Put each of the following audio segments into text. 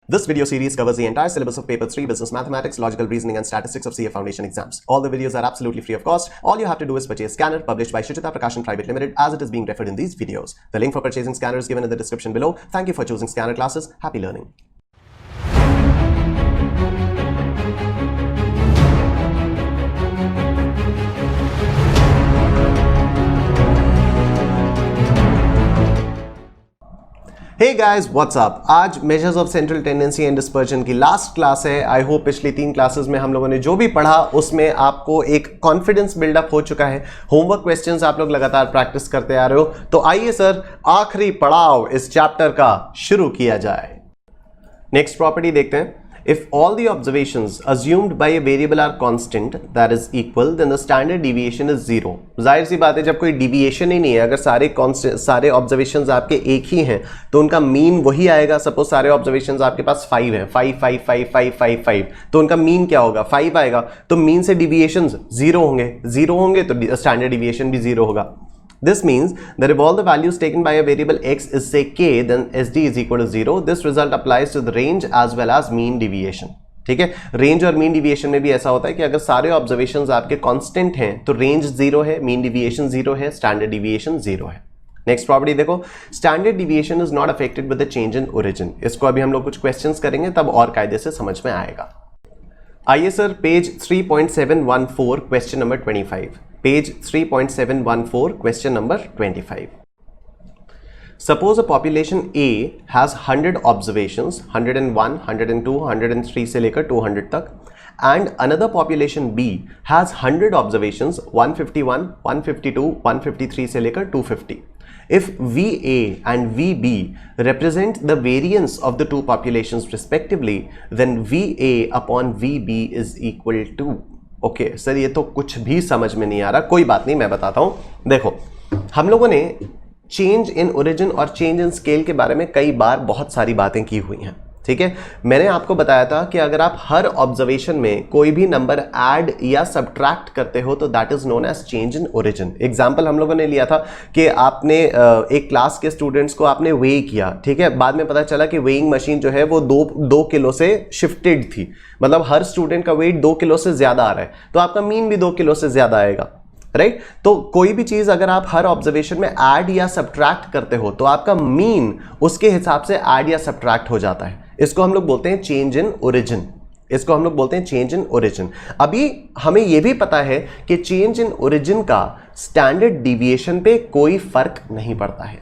This video series covers the entire syllabus of Paper 3 Business Mathematics, Logical Reasoning and Statistics of CA Foundation exams. All the videos are absolutely free of cost. All you have to do is purchase Scanner published by Shuchita Prakashan Private Limited as it is being referred in these videos. The link for purchasing Scanner is given in the description below. Thank you for choosing Scanner classes. Happy learning. Hey guys, what's up? आज measures of central tendency and dispersion की last class है. I hope पिछली 3 classes में हम लोगों ने जो भी पढ़ा उसमें आपको एक कॉन्फिडेंस बिल्डअप हो चुका है. होमवर्क क्वेश्चंस आप लोग लगातार प्रैक्टिस करते आ रहे हो. तो आइए सर आखिरी पड़ाव इस चैप्टर का शुरू किया जाए. नेक्स्ट प्रॉपर्टी देखते हैं. If all the observations assumed by a variable are constant, that is equal, then the standard deviation is 0. जाहिर सी बात है जब कोई deviation ही नहीं है, अगर सारे observations आपके एक ही हैं तो उनका mean वही आएगा. सपोज सारे observations आपके पास 5 हैं, 5 5 5 5 5 5, तो उनका mean क्या होगा? 5 आएगा. तो mean से deviations 0 होंगे तो standard deviation भी 0 होगा. This means that if all the values taken by a variable x is say k, then SD is equal to 0. This result applies to the range as well as mean deviation. ठीक है, range और mean deviation में भी ऐसा होता है कि अगर सारे ऑब्जर्वेशंस आपके कांस्टेंट हैं तो रेंज 0 है, मीन डिविएशन 0 है, स्टैंडर्ड डिविएशन 0 है. नेक्स्ट प्रॉपर्टी देखो. Standard deviation is not affected with the change in origin. इसको अभी हम लोग कुछ क्वेश्चंस करेंगे तब और कायदे से समझ में आएगा. आइए sir page 3.714 question number 25. Page 3.714 question number 25. Suppose a population A has 100 observations, 101, 102, 103 से लेकर 200 तक, and another population B has 100 observations, 151, 152, 153 से लेकर 250. If VA and VB represent the variance of the two populations respectively, then VA upon VB is equal to. Okay sir ये तो कुछ भी समझ में नहीं आ रहा. कोई बात नहीं, मैं बताता हूं. देखो, हम लोगों ने चेंज इन ओरिजिन और चेंज इन स्केल के बारे में कई बार बहुत सारी बातें की हुई हैं. ठीक है, मैंने आपको बताया था कि अगर आप हर ऑब्जर्वेशन में कोई भी नंबर ऐड या सब्ट्रैक्ट करते हो तो that is known as change in origin. Example हम लोगों ने लिया था कि आपने एक क्लास के स्टूडेंट्स को आपने वे किया. ठीक है, बाद में पता चला कि वेइंग मशीन जो है वो 2 किलो से शिफ्टेड थी. मतलब हर स्टूडेंट का वेट 2 किलो से ज्यादा आ रहा है तो आपका मीन भी 2 किलो से ज्यादा आएगा. राइट तो कोई भी चीज अगर आप हर ऑब्जर्वेशन में ऐड या सब्ट्रैक्ट करते हो तो आपका मीन उसके हिसाब से ऐड या सब्ट्रैक्ट हो जाता है. इसको हम लोग बोलते हैं चेंज इन ओरिजिन. इसको हम लोग बोलते हैं चेंज इन ओरिजिन. अभी हमें यह भी पता है कि चेंज इन ओरिजिन का स्टैंडर्ड डिविएशन पे कोई फर्क नहीं पड़ता है.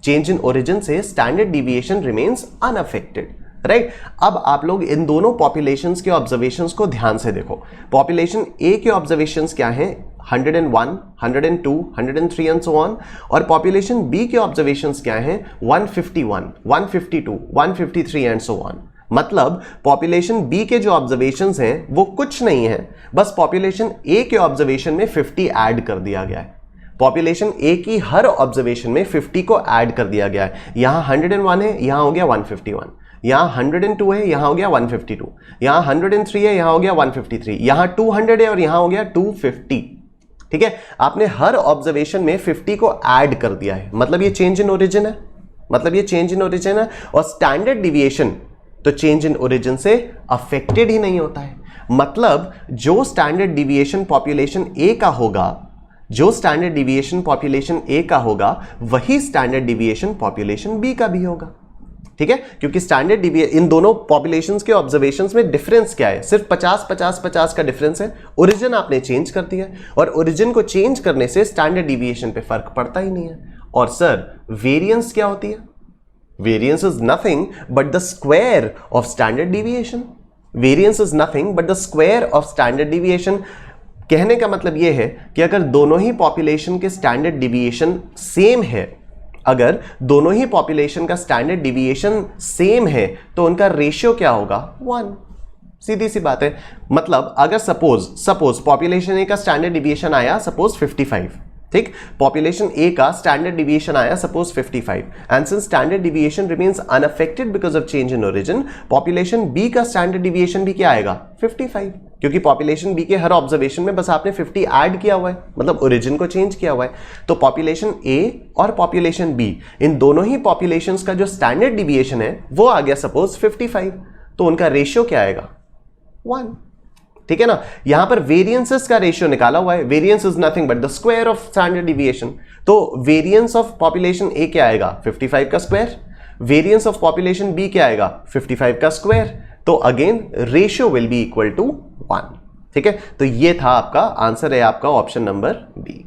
चेंज इन ओरिजिन से standard deviation remains unaffected. Right अब आप लोग इन दोनों पॉपुलेशंस के ऑब्जर्वेशंस को ध्यान से देखो. पॉपुलेशन ए के ऑब्जर्वेशंस क्या हैं? 101, 102, 103 एंड सो ऑन. और पॉपुलेशन बी के ऑब्जर्वेशंस क्या हैं? 151, 152, 153 एंड सो ऑन. मतलब पॉपुलेशन बी के जो ऑब्जर्वेशंस हैं वो कुछ नहीं है, बस पॉपुलेशन ए के ऑब्जर्वेशन में 50 ऐड कर दिया गया है. पॉपुलेशन ए की हर ऑब्जर्वेशन में 50 को ऐड कर दिया गया है. यहां 101 है, यहां हो गया 151. यहां 102 है, यहां हो गया 152. यहां 103 है, यहां हो गया 153. यहां 200 है और यहां हो गया 250. ठीक है, आपने हर ऑब्जर्वेशन में 50 को ऐड कर दिया है. मतलब ये चेंज इन ओरिजिन है. और स्टैंडर्ड डिविएशन तो चेंज इन ओरिजिन से अफेक्टेड ही नहीं होता है. मतलब जो स्टैंडर्ड डिविएशन पॉपुलेशन ए का होगा, वही स्टैंडर्ड डिविएशन पॉपुलेशन बी का भी होगा. ठीक है, क्योंकि स्टैंडर्ड डिविएशन इन दोनों पॉपुलेशंस के ऑब्जर्वेशंस में डिफरेंस क्या है? सिर्फ 50 50 50 का डिफरेंस है. ओरिजिन आपने चेंज कर दिया और ओरिजिन को चेंज करने से स्टैंडर्ड डिविएशन पे फर्क पड़ता ही नहीं है. और सर वेरिएंस क्या होती है? Variance is nothing but the square of standard deviation. Variance is nothing but the square of standard deviation. कहने का मतलब यह है कि अगर दोनों ही पॉपुलेशन के स्टैंडर्ड डिविएशन सेम है, अगर दोनों ही पॉपुलेशन का स्टैंडर्ड डिविएशन सेम है तो उनका रेशियो क्या होगा? 1. सीधी सी बात है. मतलब अगर सपोज पॉपुलेशन ए का स्टैंडर्ड डिविएशन आया सपोज 55, ठीक, पॉपुलेशन ए का स्टैंडर्ड डिविएशन आया suppose 55 and since standard deviation remains unaffected because of change in origin, population B का स्टैंडर्ड डिविएशन भी क्या आएगा 55, क्योंकि पॉपुलेशन बी के हर ऑब्जर्वेशन में बस आपने 50 ऐड किया हुआ है, मतलब ओरिजिन को चेंज किया हुआ है। तो पॉपुलेशन ए और पॉपुलेशन बी, इन दोनों ही पॉपुलेशंस का जो स्टैंडर्ड डिविएशन है वो आ गया सपोज 55, तो उनका रेशियो क्या आएगा 1। ठीक है ना, यहां पर वेरिएंसेस का रेशियो निकाला हुआ है, variance is nothing but the square of standard deviation, तो वेरिएंस ऑफ पॉपुलेशन ए क्या आएगा 55 का square, variance of population B क्या आएगा 55 का स्क्वायर, तो again ratio will be equal to 1। ठीक है, तो ये था आपका आंसर, है आपका ऑप्शन नंबर बी।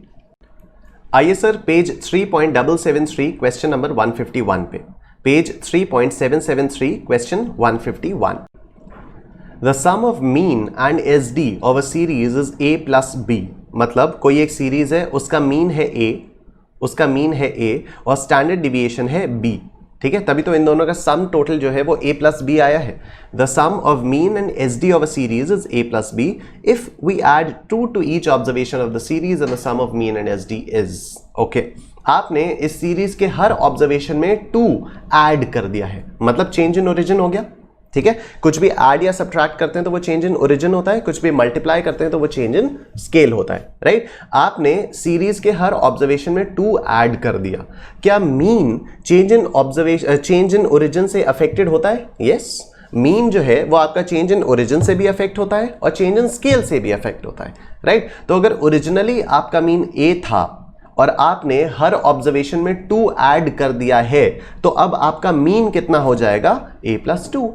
आइए सर पेज 3.773 क्वेश्चन नंबर 151 पे, page 3.773 question 151। The sum of mean and SD of a series is A plus B, मतलब कोई एक सीरीज है, उसका मीन है A, उसका मीन है A और स्टैंडर्ड डिविएशन है B। ठीक है, तभी तो इन दोनों का सम टोटल जो है वो A plus B आया है। The sum of mean and SD of a series is A plus B if we add 2 to each observation of the series and the sum of mean and SD is okay। आपने इस series के हर observation में 2 add कर दिया है, मतलब change in origin हो गया। ठीक है, कुछ भी ऐड या सब्ट्रैक्ट करते हैं तो वो चेंज इन ओरिजिन होता है, कुछ भी मल्टीप्लाई करते हैं तो वो चेंज इन स्केल होता है, राइट। आपने सीरीज के हर ऑब्जर्वेशन में 2 ऐड कर दिया, क्या mean change in observation change in origin से अफेक्टेड होता है? यस, मीन जो है वो आपका चेंज इन ओरिजिन से भी अफेक्ट होता है और चेंज इन स्केल से भी अफेक्ट होता है, राइट। तो अगर ओरिजिनली आपका मीन ए था और आपने हर ऑब्जर्वेशन में 2 ऐड कर दिया है, तो अब आपका मीन कितना हो जाएगा a plus 2।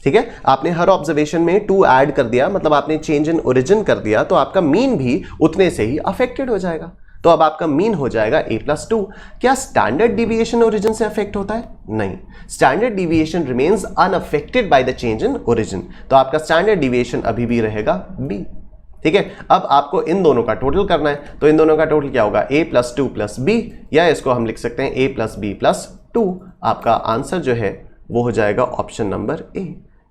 ठीक है, आपने हर ऑब्जर्वेशन में 2 ऐड कर दिया, मतलब आपने चेंज इन ओरिजिन कर दिया, तो आपका मीन भी उतने से ही अफेक्टेड हो जाएगा, तो अब आपका मीन हो जाएगा a plus 2। क्या स्टैंडर्ड डिविएशन ओरिजिन से अफेक्ट होता है? नहीं, standard deviation remains unaffected bye the change in origin, तो आपका स्टैंडर्ड डिविएशन अभी भी रहेगा b। ठीक है, अब आपको इन दोनों का टोटल करना है, तो इन दोनों का टोटल क्या होगा a plus 2 plus b, या इसको हम लिख सकते हैं a plus b plus 2। आपका आंसर जो है वो हो जाएगा option number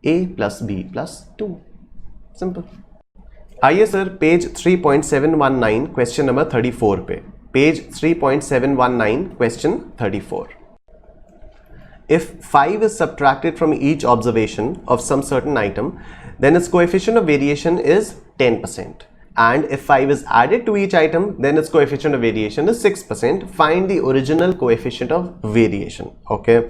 a plus b plus 2, simple. आइए सर पेज 3.719 क्वेश्चन नंबर 34 पे, page 3.719 question 34। If 5 is subtracted from each observation of some certain item, then its coefficient of variation is 10%. And if 5 is added to each item, then its coefficient of variation is 6%. Find the original coefficient of variation. Okay.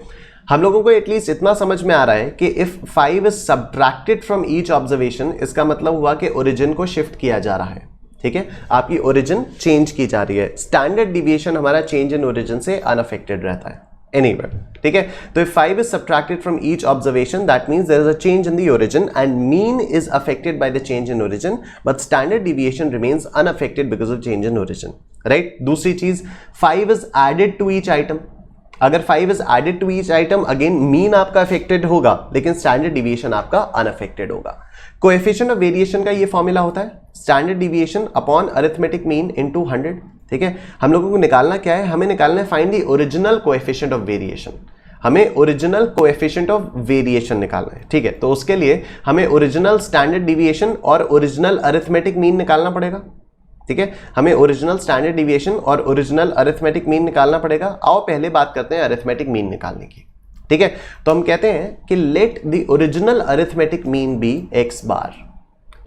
हम लोगों को at least इतना समझ में आ रहा है कि if 5 is subtracted from each observation, इसका मतलब हुआ कि ओरिजिन को शिफ्ट किया जा रहा है। ठीक है, आपकी ओरिजिन चेंज की जा रही है, स्टैंडर्ड डिविएशन हमारा चेंज इन ओरिजिन से अनअफेक्टेड रहता है एनीवे। ठीक है, तो if 5 is subtracted from each observation, that means there is a change in the origin and mean is affected by the change in origin, but standard deviation remains unaffected because of change in origin, right. दूसरी चीज, 5 is added to each item, अगर 5 is added to each item, again mean आपका affected होगा लेकिन standard deviation आपका unaffected होगा। Coefficient of variation का ये फॉर्मूला होता है standard deviation upon arithmetic mean into 100। ठीक है, हम लोगों को निकालना क्या है, हमें निकालना है find the original coefficient of variation, हमें ओरिजिनल कोएफिशिएंट ऑफ वेरिएशन निकालना है। ठीक है, तो उसके लिए हमें ओरिजिनल स्टैंडर्ड डिविएशन और ओरिजिनल अरिथमेटिक मीन निकालना पड़ेगा। ठीक है, हमें ओरिजिनल स्टैंडर्ड डिविएशन और ओरिजिनल अरिथमेटिक मीन निकालना पड़ेगा। आओ पहले बात करते हैं अरिथमेटिक मीन निकालने की। ठीक है, तो हम कहते हैं कि let the original arithmetic mean be x bar,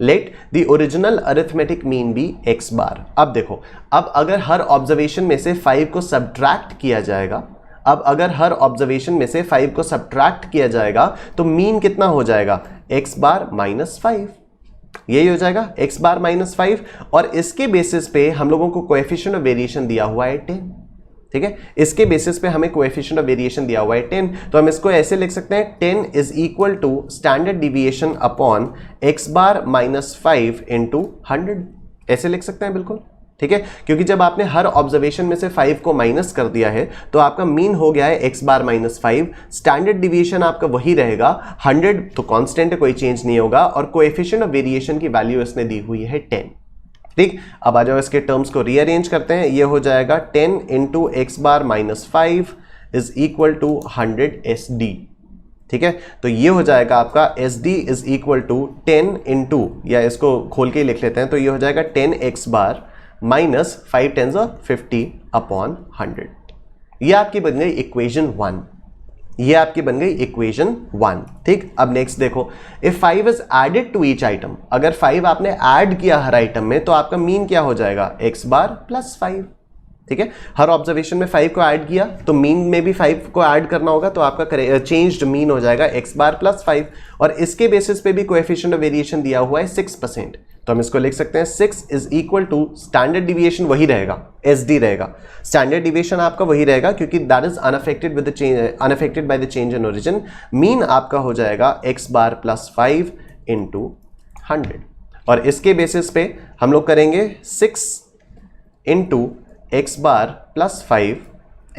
let the original arithmetic mean be x bar. अब देखो, अब अगर हर ऑब्जर्वेशन में से 5 को सब्ट्रैक्ट किया जाएगा, अब अगर हर ऑब्जर्वेशन में से 5 को सब्ट्रैक्ट किया जाएगा तो मीन कितना हो जाएगा x बार माइनस 5, यही हो जाएगा x बार माइनस 5, और इसके बेसिस पे हम लोगों को कोएफिशिएंट ऑफ वेरिएशन दिया हुआ है 10। ठीक है, इसके बेसिस पे हमें कोएफिशिएंट ऑफ वेरिएशन दिया हुआ है 10, तो हम इसको ऐसे लिख सकते हैं 10 is equal to standard deviation upon x bar minus 5 into 100, ऐसे लिख सकते हैं बिल्कुल। ठीक है, क्योंकि जब आपने हर ऑब्जर्वेशन में से 5 को माइनस कर दिया है तो आपका मीन हो गया है x bar minus 5, standard deviation आपका वही रहेगा 100, तो कांस्टेंट है, कोई चेंज नहीं होगा, और कोएफिशिएंट ऑफ वेरिएशन की वैल्यू इसने दी हुई है 10। ठीक, अब आ जाओ इसके टर्म्स को रीअरेंज करते हैं, ये हो जाएगा 10 into x bar minus 5 is equal to 100 SD। ठीक है, तो ये हो जाएगा आपका SD is equal to 10 into, या इसको खोल के लिख लेते हैं, तो ये हो जाएगा 10x bar minus 5 tense 50 upon 100। ये आपकी बन गई इक्वेशन 1, ये आपकी बन गई इक्वेशन 1। ठीक, अब नेक्स्ट देखो, if 5 is added to each item, अगर 5 आपने ऐड किया हर आइटम में तो आपका मीन क्या हो जाएगा, x बार प्लस 5। ठीक है, हर ऑब्जर्वेशन में 5 को ऐड किया तो मीन में भी 5 को ऐड करना होगा, तो आपका चेंज्ड मीन हो जाएगा x बार प्लस 5। और इसके बेसिस पे भी कोएफिशिएंट ऑफ वेरिएशन दिया हुआ है 6%, तो हम इसको लिख सकते हैं 6 is equal to standard deviation वही रहेगा, SD रहेगा, स्टैंडर्ड डिविएशन आपका वही रहेगा क्योंकि that is unaffected with the change, unaffected bye the change in origin. Mean आपका हो जाएगा x बार प्लस 5 इंटू 100, और इसके बेसिस पे हम लोग करेंगे 6 into x bar plus 5,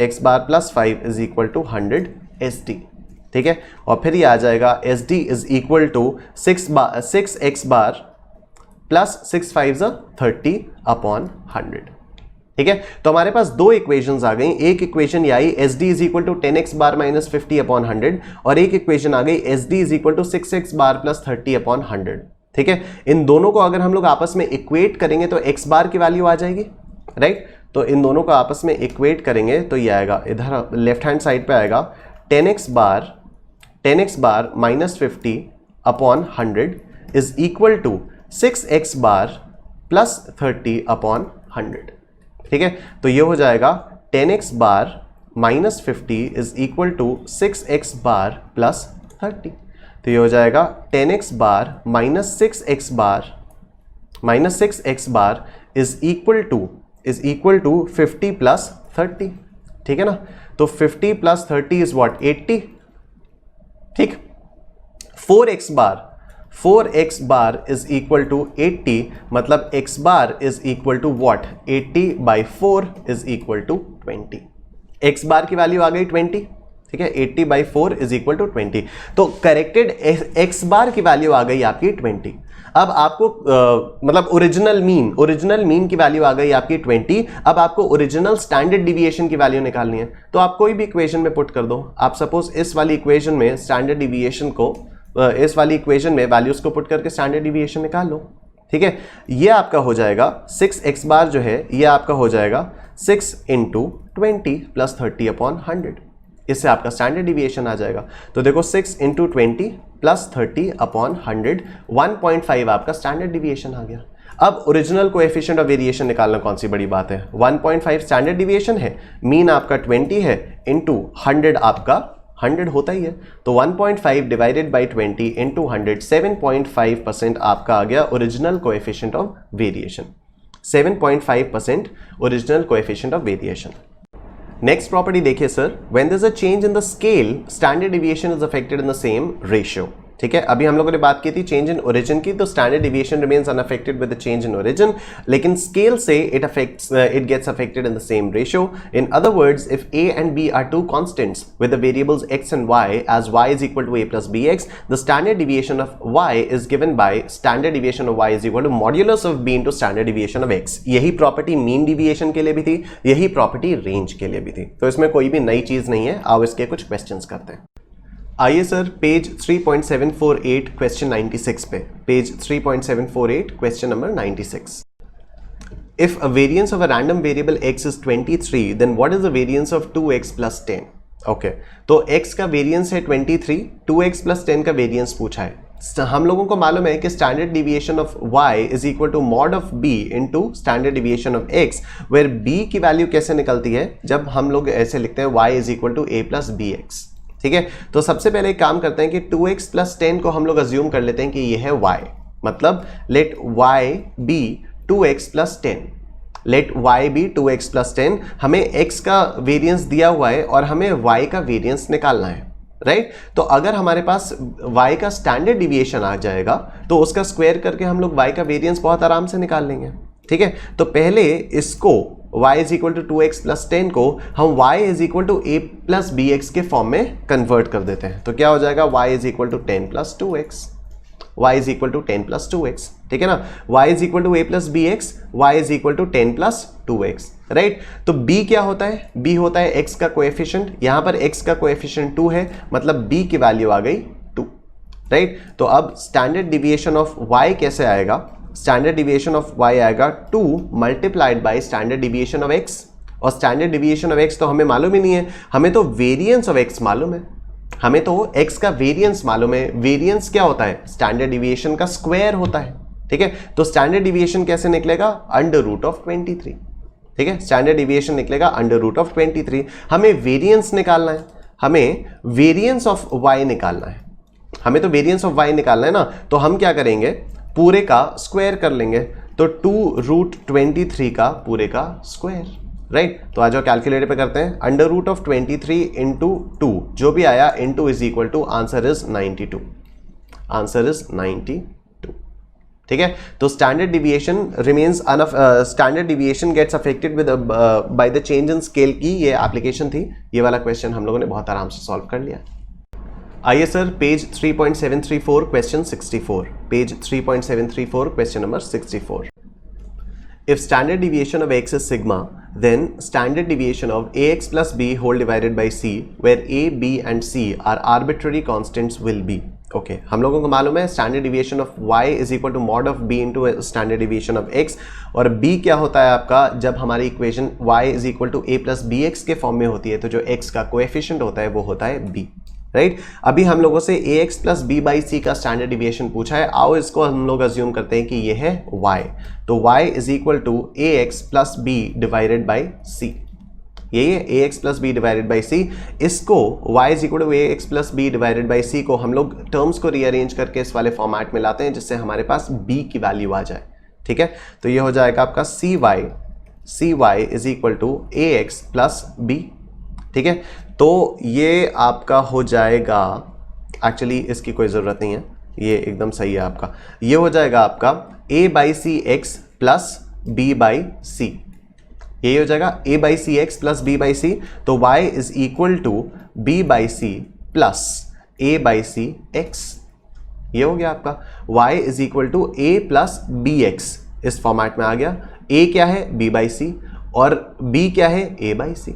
x bar plus 5 is equal to 100 SD। ठीक है, और फिर ये आ जाएगा SD is equal to 6x bar plus 6 5 30 upon 100। ठीक है, तो हमारे पास दो इक्वेशंस आ गई। एक इक्वेशन ये आई SD is equal to 10x bar minus 50 upon 100, और एक इक्वेशन आ गई SD is equal to 6x bar plus 30 upon 100। ठीक है, इन दोनों को अगर हम लोग आपस में इक्वेट करेंगे तो x बार की वैल्यू आ जाएगी, राइट। तो इन दोनों को आपस में इक्वेट करेंगे तो ये आएगा, इधर लेफ्ट हैंड साइड पे आएगा 10x bar minus 50 upon 100 is equal to 6x bar plus 30 upon 100। ठीक है, तो ये हो जाएगा 10x bar minus 50 is equal to 6x bar plus 30। तो ये हो जाएगा 10x bar minus 6x bar is equal to 50 plus 30। ठीक है ना, तो 50 प्लस 30 इज व्हाट, 80। ठीक, 4x bar is equal to 80, मतलब x bar is equal to what, 80 by 4 is equal to 20। x bar की वैल्यू आ गई 20। ठीक है, 80 बाई 4 इज इक्वल टू 20, तो करेक्टेड x बार की वैल्यू आ गई आपकी 20। अब आपको मतलब ओरिजिनल मीन की वैल्यू आ गई आपकी 20। अब आपको ओरिजिनल स्टैंडर्ड डिविएशन की वैल्यू निकालनी है, तो आप कोई भी इक्वेशन में पुट कर दो। आप सपोज इस वाली इक्वेशन में स्टैंडर्ड डिविएशन को, इस वाली इक्वेशन में वैल्यूज को पुट करके स्टैंडर्ड डिविएशन निकाल लो। ठीक है, ये आपका हो जाएगा 6x बार जो है ये आपका हो जाएगा 6 इंटू 20 प्लस 30 अपॉन 100। इससे आपका स्टैंडर्ड डिविएशन आ जाएगा। तो देखो 6 इंटू 20 प्लस 30 अपॉन 100, 1.5 आपका स्टैंडर्ड डिविएशन आ गया। अब ओरिजिनल कोएफिशिएंट ऑफ वेरिएशन निकालना कौन सी बड़ी बात है, 1.5 स्टैंडर्ड डिविएशन है, मीन आपका 20 है, इंटू 100 आपका 100 होता ही है, तो 1.5 डिवाइडेड बाई 20 इंटू 100, 7.5% आपका आ गया original coefficient of variation, 7.5% original coefficient of variation. Next property देखिए sir, when there is a change in the scale standard deviation is affected in the same ratio. ठीक है, अभी हम लोगों ने बात की थी चेंज इन ओरिजिन की, तो standard deviation remains unaffected with the change in origin, लेकिन स्केल से it gets affected in the same ratio. In other words, if a and b are two constants with the variables x and y as y is equal to a plus bx, the standard deviation of y is given by standard deviation of y is equal to modulus of b into standard deviation of x। यही property mean deviation के लिए भी थी, यही property range के लिए भी थी, तो इसमें कोई भी नई चीज नहीं है। आओ इसके कुछ क्वेश्चंस करते हैं। आइए सर, पेज 3.748 क्वेश्चन 96 पे, page 3.748 question number 96। If a variance of a random variable x is 23, then what is the variance of 2x plus 10? Okay, तो x का वेरिएंस है 23, 2x plus 10 का वेरिएंस पूछा है। हम लोगों को मालूम है कि standard deviation of y is equal to mod of b into standard deviation of x, where b की वैल्यू कैसे निकलती है, जब हम लोग ऐसे लिखते हैं y is equal to a plus B x. ठीक है, तो सबसे पहले एक काम करते हैं कि 2x प्लस 10 को हम लोग अज्यूम कर लेते हैं कि ये है y, मतलब let y be 2x plus 10, let y be 2x plus 10। हमें x का वेरिएंस दिया हुआ है और हमें y का वेरिएंस निकालना है, राइट। तो अगर हमारे पास y का स्टैंडर्ड डिविएशन आ जाएगा तो उसका स्क्वायर करके हम लोग y का वेरिएंस बहुत आराम से निकाल लेंगे। ठीक है, तो पहले इसको y is equal to 2x plus 10 को हम y is equal to a plus B x के फॉर्म में कन्वर्ट कर देते हैं, तो क्या हो जाएगा y is equal to 10 plus 2x, y is equal to 10 plus 2x। ठीक है ना, y is equal to a plus B x, y is equal to 10 plus 2x, right. तो b क्या होता है, b होता है x का कोएफिशिएंट, यहां पर x का कोएफिशिएंट 2 है, मतलब b की वैल्यू आ गई 2, राइट। तो अब स्टैंडर्ड डिविएशन ऑफ y कैसे आएगा, स्टैंडर्ड डिविएशन ऑफ y आएगा 2 multiplied by standard deviation of x, और स्टैंडर्ड डिविएशन ऑफ x तो हमें मालूम ही नहीं है, हमें तो वेरिएंस ऑफ x मालूम है, हमें तो x का वेरिएंस मालूम है। वेरिएंस क्या होता है? स्टैंडर्ड डिविएशन का स्क्वायर होता है, ठीक है। तो स्टैंडर्ड डिविएशन कैसे निकलेगा? अंडर रूट ऑफ 23, ठीक है। स्टैंडर्ड डिविएशन निकलेगा अंडर रूट ऑफ 23। हमें वेरिएंस निकालना है, हमें वेरिएंस ऑफ y निकालना है, हमें तो वेरिएंस ऑफ y निकालना है ना, तो हम क्या करेंगे? पूरे का स्क्वायर कर लेंगे, तो 2√23 का पूरे का स्क्वायर, राइट। तो आ जाओ कैलकुलेटर पे करते हैं। अंडर रूट ऑफ 23 इंटू 2, जो भी आया into is equal to answer is 92, answer is 92, ठीक है। तो standard deviation remains standard deviation gets affected with by the change in scale की ये एप्लीकेशन थी। ये वाला क्वेश्चन हम लोगों ने बहुत आराम से सॉल्व कर लिया। आइए sir page 3.734 question 64, page 3.734 question number 64। If standard deviation of x is sigma, then standard deviation of ax plus b whole divided by c, where a, b and c are arbitrary constants will be. Okay, हम लोगों को मालूम है standard deviation of y is equal to mod of b into standard deviation of x, और b क्या होता है आपका? जब हमारी equation y is equal to a plus B x के फॉर्म में होती है, तो जो x का कोएफिशिएंट होता है वो होता है b, राइट। अभी हम लोगों से ax प्लस बी बाई सी का स्टैंडर्ड डिविएशन पूछा है। आओ इसको हम लोग अज्यूम करते हैं कि ये है y, तो y is equal to ax plus B divided by C, यही है ax plus B divided by C. इसको y is equal to ax plus B divided by C को हम लोग टर्म्स को रीअरेंज करके इस वाले फॉर्मेट में लाते हैं, जिससे हमारे पास b की वैल्यू आ जाए, ठीक है। तो ये हो जाएगा आपका cy is equal to ax plus b, ठीक है। तो ये आपका हो जाएगा, एक्चुअली इसकी कोई ज़रूरत नहीं है, ये एकदम सही है आपका। ये हो जाएगा आपका a by C X plus b by C, ये हो जाएगा a by C X plus b by C. तो y is equal to b by C plus a by C X, ये हो गया आपका। y is equal to a plus B X, इस format में आ गया। a क्या है? b बाई सी, और b क्या है? a by c,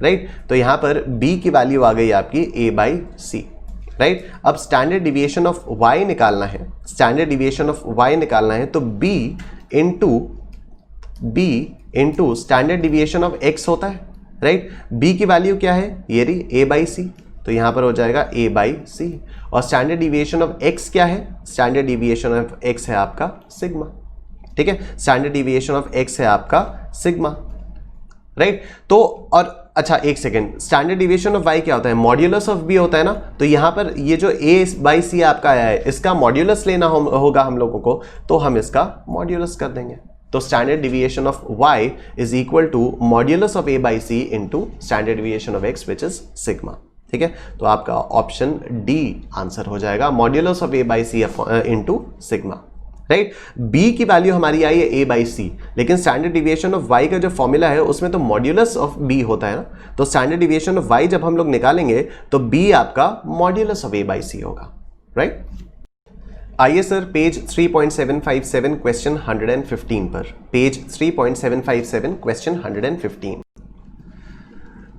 right. तो यहां पर b की वैल्यू आ गई आपकी a बाई सी, राइट। अब स्टैंडर्ड डिविएशन ऑफ y निकालना है, स्टैंडर्ड डिविएशन ऑफ y निकालना है, तो b into standard deviation of x होता है, राइट। b की वैल्यू क्या है? ये रही a बाई सी, तो यहां पर हो जाएगा a बाई सी। और स्टैंडर्ड डिविएशन ऑफ x क्या है? स्टैंडर्ड डिविएशन ऑफ x है आपका सिग्मा, ठीक है। स्टैंडर्ड डिविएशन ऑफ x है आपका सिग्मा, राइट। तो और अच्छा एक second, standard deviation of y क्या होता है? मॉड्यूलस ऑफ b होता है ना। तो यहां पर ये जो a बाई सी आपका आया है, इसका मॉड्यूलस लेना होगा हम लोगों को, तो हम इसका मॉड्यूलस कर देंगे। तो standard deviation of y is equal to modulus of a by c into standard deviation of x which is sigma, ठीक है। तो आपका ऑप्शन डी आंसर हो जाएगा, modulus of a by c into sigma, right. b की value हमारी आई है a बाई सी, लेकिन स्टैंडर्ड डिविएशन ऑफ y का जो फॉर्मूला है उसमें तो मॉड्यूलस ऑफ b होता है ना। तो स्टैंडर्ड डिविएशन ऑफ y जब हम लोग निकालेंगे तो b आपका modulus of a by c होगा, राइट। आइए सर पेज 3.757 क्वेश्चन 115 पर, page 3.757 question 115।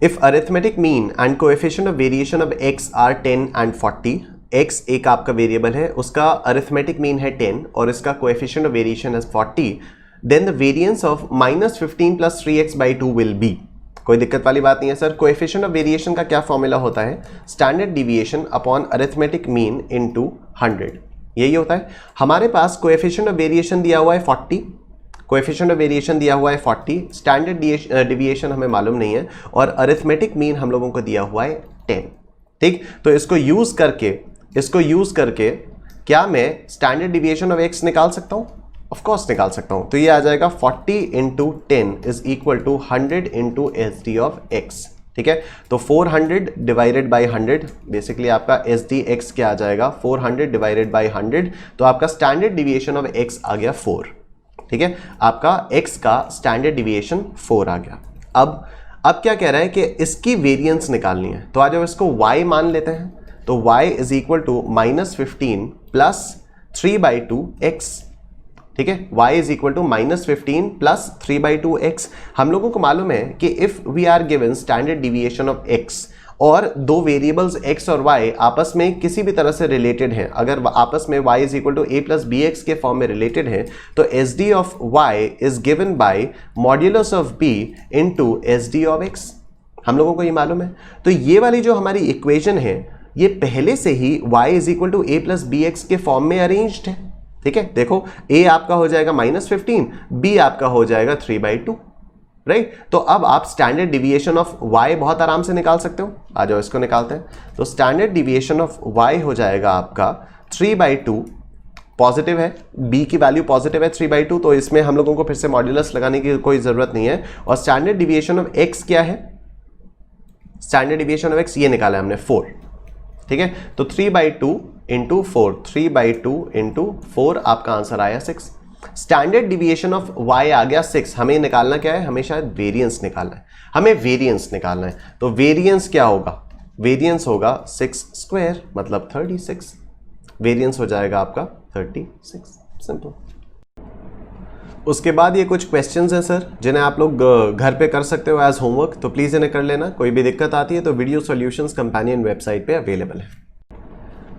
If arithmetic mean and coefficient of variation of x are 10 and 40, x एक आपका वेरिएबल है, उसका अरिथमेटिक मीन है 10 और इसका कोएफिशिएंट ऑफ वेरिएशन है 40, then the variance of -15 plus 3x by 2 will be. कोई दिक्कत वाली बात नहीं है सर। कोएफिशिएंट ऑफ वेरिएशन का क्या फॉर्मूला होता है? Standard deviation upon arithmetic mean into 100, यही होता है। हमारे पास कोएफिशिएंट ऑफ वेरिएशन दिया हुआ है 40, कोएफिशिएंट ऑफ वेरिएशन दिया हुआ है 40, स्टैंडर्ड डिविएशन हमें मालूम नहीं है, और अरिथमेटिक मीन हम लोगों को दिया हुआ है 10, ठीक। तो इसको यूज करके क्या मैं स्टैंडर्ड डिविएशन ऑफ x निकाल सकता हूं? ऑफ कोर्स निकाल सकता हूं। तो ये आ जाएगा 40 into 10 is equal to 100 into S D of x, ठीक है। तो 400 डिवाइडेड बाई 100, बेसिकली आपका एस डी एक्स क्या आ जाएगा? 400 डिवाइडेड बाई 100, तो आपका स्टैंडर्ड डिविएशन ऑफ x आ गया 4, ठीक है। आपका x का स्टैंडर्ड डिविएशन 4 आ गया। अब क्या कह रहा है कि इसकी वेरिएंस निकालनी है, तो आज इसको y मान लेते हैं। तो y is equal to -15 plus 3/2 x, ठीक है। y is equal to -15 plus 3/2 x। हम लोगों को मालूम है कि if we are given standard deviation of x और दो वेरिएबल्स x और y आपस में किसी भी तरह से रिलेटेड हैं, अगर आपस में y is equal to a plus B x के फॉर्म में रिलेटेड है, तो S D of y is given by modulus of b into S D of x। हम लोगों को ये मालूम है। तो ये वाली जो हमारी इक्वेशन है ये पहले से ही y is equal to a plus B x के फॉर्म में अरेंज्ड है। ठीक है, देखो a आपका हो जाएगा -15, b आपका हो जाएगा 3/2, राइट। तो अब आप स्टैंडर्ड डिविएशन ऑफ y बहुत आराम से निकाल सकते हो। आ जाओ इसको निकालते हैं। तो स्टैंडर्ड डिविएशन ऑफ y हो जाएगा आपका 3/2, पॉजिटिव है, b की वैल्यू पॉजिटिव है 3/2, तो इसमें हम लोगों को फिर से मॉड्यूलस लगाने की कोई जरूरत नहीं है। और स्टैंडर्ड डिविएशन ऑफ x क्या है? स्टैंडर्ड डिविएशन ऑफ x ये निकाला है हमने 4। ठीक है, तो 3/2 इंटू 4, 3/2 इंटू 4 आपका आंसर आया 6। स्टैंडर्ड डिविएशन ऑफ y आ गया 6। हमें निकालना क्या है? हमें शायद वेरिएंस निकालना है। हमें वेरिएंस निकालना है, तो वेरिएंस क्या होगा? वेरिएंस होगा 6 स्क्वायर मतलब 36। वेरिएंस हो जाएगा आपका 36, सिंपल। उसके बाद ये कुछ क्वेश्चंस हैं सर जिन्हें आप लोग घर पे कर सकते हो एज होमवर्क, तो प्लीज़ इन्हें कर लेना। कोई भी दिक्कत आती है तो वीडियो सॉल्यूशंस कंपेनियन वेबसाइट पे अवेलेबल है।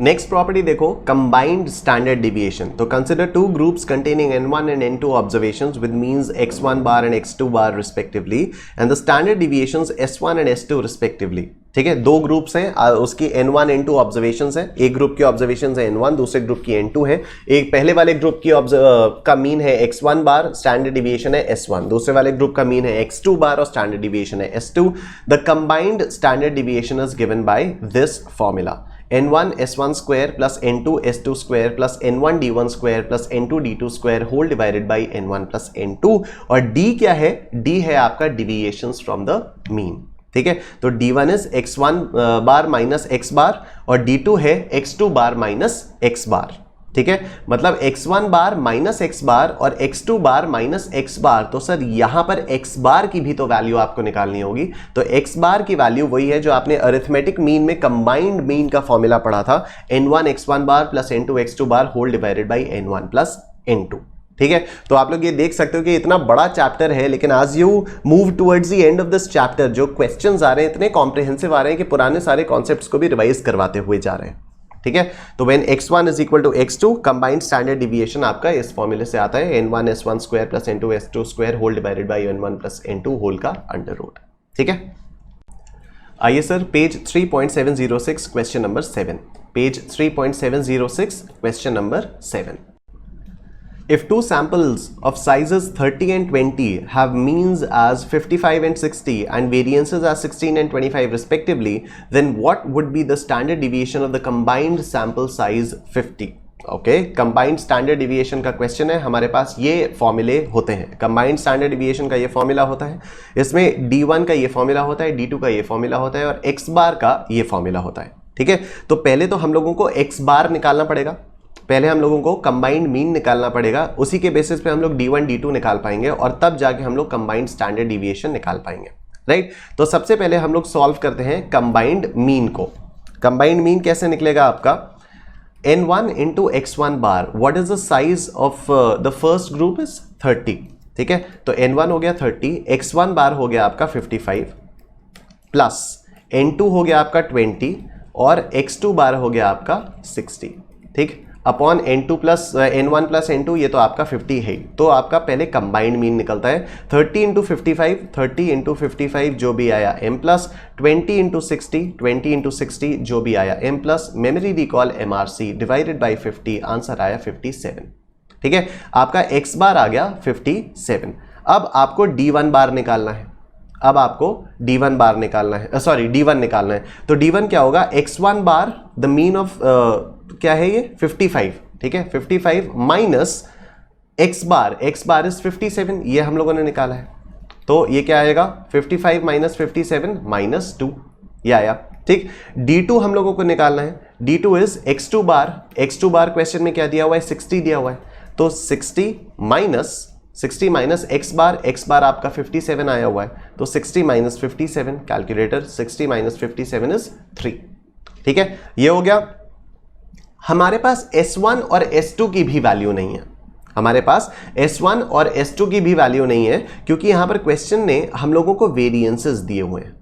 नेक्स्ट प्रॉपर्टी देखो, कंबाइंड स्टैंडर्ड डिविएशन। तो consider two groups containing n1 and n2 observations with means x1 bar and x2 bar respectively and the standard deviations s1 and s2 respectively. ठीक है, दो groups हैं, उसकी n1 n2 observations हैं। एक group की observations है n1, दूसरे ग्रुप की n2 है। एक पहले वाले ग्रुप की का मीन है x1 बार, स्टैंडर्ड डिविएशन है s1। दूसरे वाले ग्रुप का मीन है x2 बार और स्टैंडर्ड डिविएशन है s2। The combined standard deviation is given by this formula n1 s1 square plus n2 s2 square plus n1 d1 square plus n2 d2 square whole divided by n1 plus n2। और d क्या है? d है आपका deviations from the mean. ठीक है, तो d1 is x1 bar minus x बार और d2 है x2 बार माइनस x बार। ठीक है, मतलब x1 बार माइनस x बार और x2 बार माइनस x बार। तो सर यहां पर x बार की भी तो वैल्यू आपको निकालनी होगी। तो x बार की वैल्यू वही है जो आपने अरिथमेटिक मीन में कंबाइंड मीन का फॉर्मूला पढ़ा था, n1 x1 bar plus n2 x2 bar whole divided by n1 plus n2। ठीक है, तो आप लोग ये देख सकते हो कि इतना बड़ा चैप्टर है, लेकिन आज you move towards the end of this chapter जो क्वेश्चंस आ रहे हैं इतने कॉम्प्रिहेंसिव आ रहे हैं कि पुराने सारे कॉन्सेप्ट्स को भी रिवाइज करवाते हुए जा रहे हैं। ठीक है, तो when x1 is equal to x2, combined standard deviation आपका इस फॉर्मूले से आता है n1 s1 square plus n2 s2 square whole divided by n1 plus n2 whole का अंडर रूट। ठीक है, आइए sir page 3.706 question number 7। Page 3.706 question number 7। If two samples of sizes 30 and 20 have means as 55 and 60 and variances as 16 and 25 respectively, then what would be the standard deviation of the combined sample size 50? Okay, combined standard deviation का question है। हमारे पास ये फॉर्मूले होते हैं, combined standard deviation का ये formula होता है, इसमें d1 का ये फॉर्मूला होता है, d2 का ये फॉर्मूला होता है और x बार का ये फॉर्मूला होता है। ठीक है, तो पहले तो हम लोगों को x बार निकालना पड़ेगा, पहले हम लोगों को कंबाइंड मीन निकालना पड़ेगा, उसी के बेसिस पे हम लोग d1 d2 निकाल पाएंगे और तब जाके हम लोग कंबाइंड स्टैंडर्ड डिविएशन निकाल पाएंगे, राइट। तो सबसे पहले हम लोग सॉल्व करते हैं कंबाइंड मीन को। कंबाइंड मीन कैसे निकलेगा आपका? n1 into x1 bar, what is the size of the first group is 30। ठीक है, तो n1 हो गया 30, x1 बार हो गया आपका 55 प्लस n2 हो गया आपका 20 और x2 बार हो गया आपका 60। ठीक, upon n2 plus n1 plus n2, ये तो आपका 50 है। तो आपका पहले कंबाइंड मीन निकलता है 30 इंटू 55, 30 इंटू 55 जो भी आया m प्लस 20 इंटू 60, 20 इंटू 60 जो भी आया m plus memory recall MRC divided by 50, answer आया 57। ठीक है, आपका x बार आ गया 57। अब आपको d1 बार निकालना है, अब आपको d1 बार निकालना है, सॉरी d1 निकालना है। तो d1 क्या होगा? x1 bar the mean of क्या है ये 55। ठीक है, 55 माइनस x बार इज 57, ये हम लोगों ने निकाला है। तो ये क्या आएगा? 55 माइनस 57 माइनस 2, ये आया। ठीक, d2 हम लोगों को निकालना है, d2 is x2 bar question में क्या दिया हुआ है? 60 दिया हुआ है। तो 60 माइनस x बार आपका 57 आया हुआ है, तो 60 माइनस 57, कैलकुलेटर 60 माइनस 57 इज 3। ठीक है, ये हो गया। हमारे पास S1 और S2 की भी वैल्यू नहीं है, हमारे पास S1 और S2 की भी वैल्यू नहीं है, क्योंकि यहां पर क्वेश्चन ने हम लोगों को वेरिएंसेस दिए हुए हैं।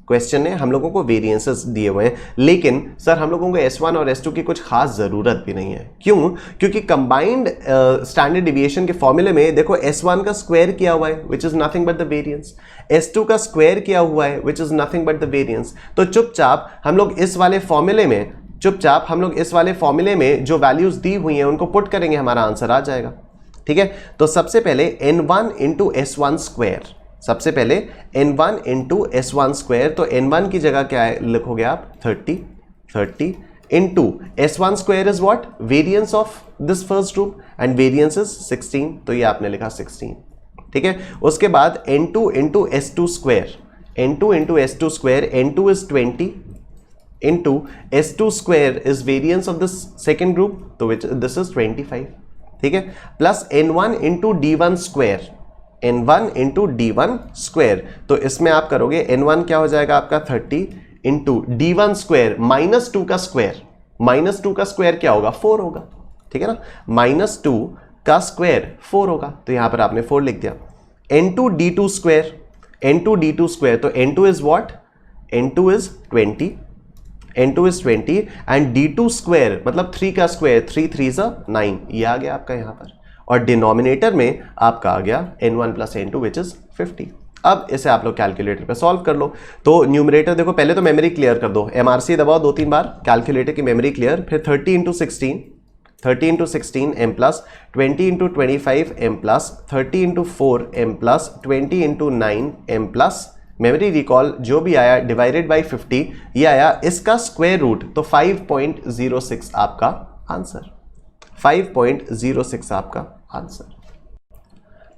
क्वेश्चन ने हम लोगों को वेरिएंसेस दिए हुए हैं, लेकिन सर हम लोगों को S1 और S2 की कुछ खास ज़रूरत भी नहीं है। क्यों? क्योंकि कंबाइंड स्टैंडर्ड डिविएशन के फॉर्मूले में देखो S1 का स्क्वायर किया हुआ है which is nothing but the variance, S2 का स्क्वायर किया हुआ है which is nothing but the variance. तो चुपचाप हम लोग इस वाले फॉर्मूले में जो वैल्यूज़ दी हुई हैं उनको पुट करेंगे, हमारा आंसर आ जाएगा। ठीक है, तो सबसे पहले n1 इंटू S1 स्क्वायर, सबसे पहले n1 इंटू S1 स्क्वायर, तो n1 की जगह क्या है लिखोगे आप 30 into S1 square is what, variance of this first group and variance is 16, तो ये आपने लिखा 16। ठीक है, उसके बाद n2 into S2 square, n2 into S2 square, n2 is 20 into S2 square is variance of this second group, तो which this is 25। ठीक है, plus n1 into D1 square, n1 into D1 square, तो इसमें आप करोगे n1 क्या हो जाएगा आपका 30 इंटू D1 स्क्वायर माइनस 2 का स्क्वायर, माइनस 2 का स्क्वायर क्या होगा 4 होगा। ठीक है ना, माइनस 2 का स्क्वायर 4 होगा, तो यहां पर आपने 4 लिख दिया। n2 D2 square, n2 D2 square, तो n2 is what, n2 is 20, n2 is 20 and D2 square मतलब 3 का स्क्वायर, 3 3 9, ये आ गया आपका यहाँ पर, और डिनोमिनेटर में आपका आ गया n1 plus n2 which is 50। अब इसे आप लोग कैलकुलेटर पे सॉल्व कर लो। तो न्यूमरेटर देखो, पहले तो मेमोरी क्लियर कर दो, MRC दबाओ 2-3 बार, कैलकुलेटर की मेमोरी क्लियर, फिर 30 into 16 m plus 20 into 25 m plus 30 into 4 m plus 20 into 9 m plus memory recall जो भी आया डिवाइडेड बाई 50, ये आया इसका स्क्वायर रूट, तो 5.06 आपका आंसर, 5.06 आपका आंसर।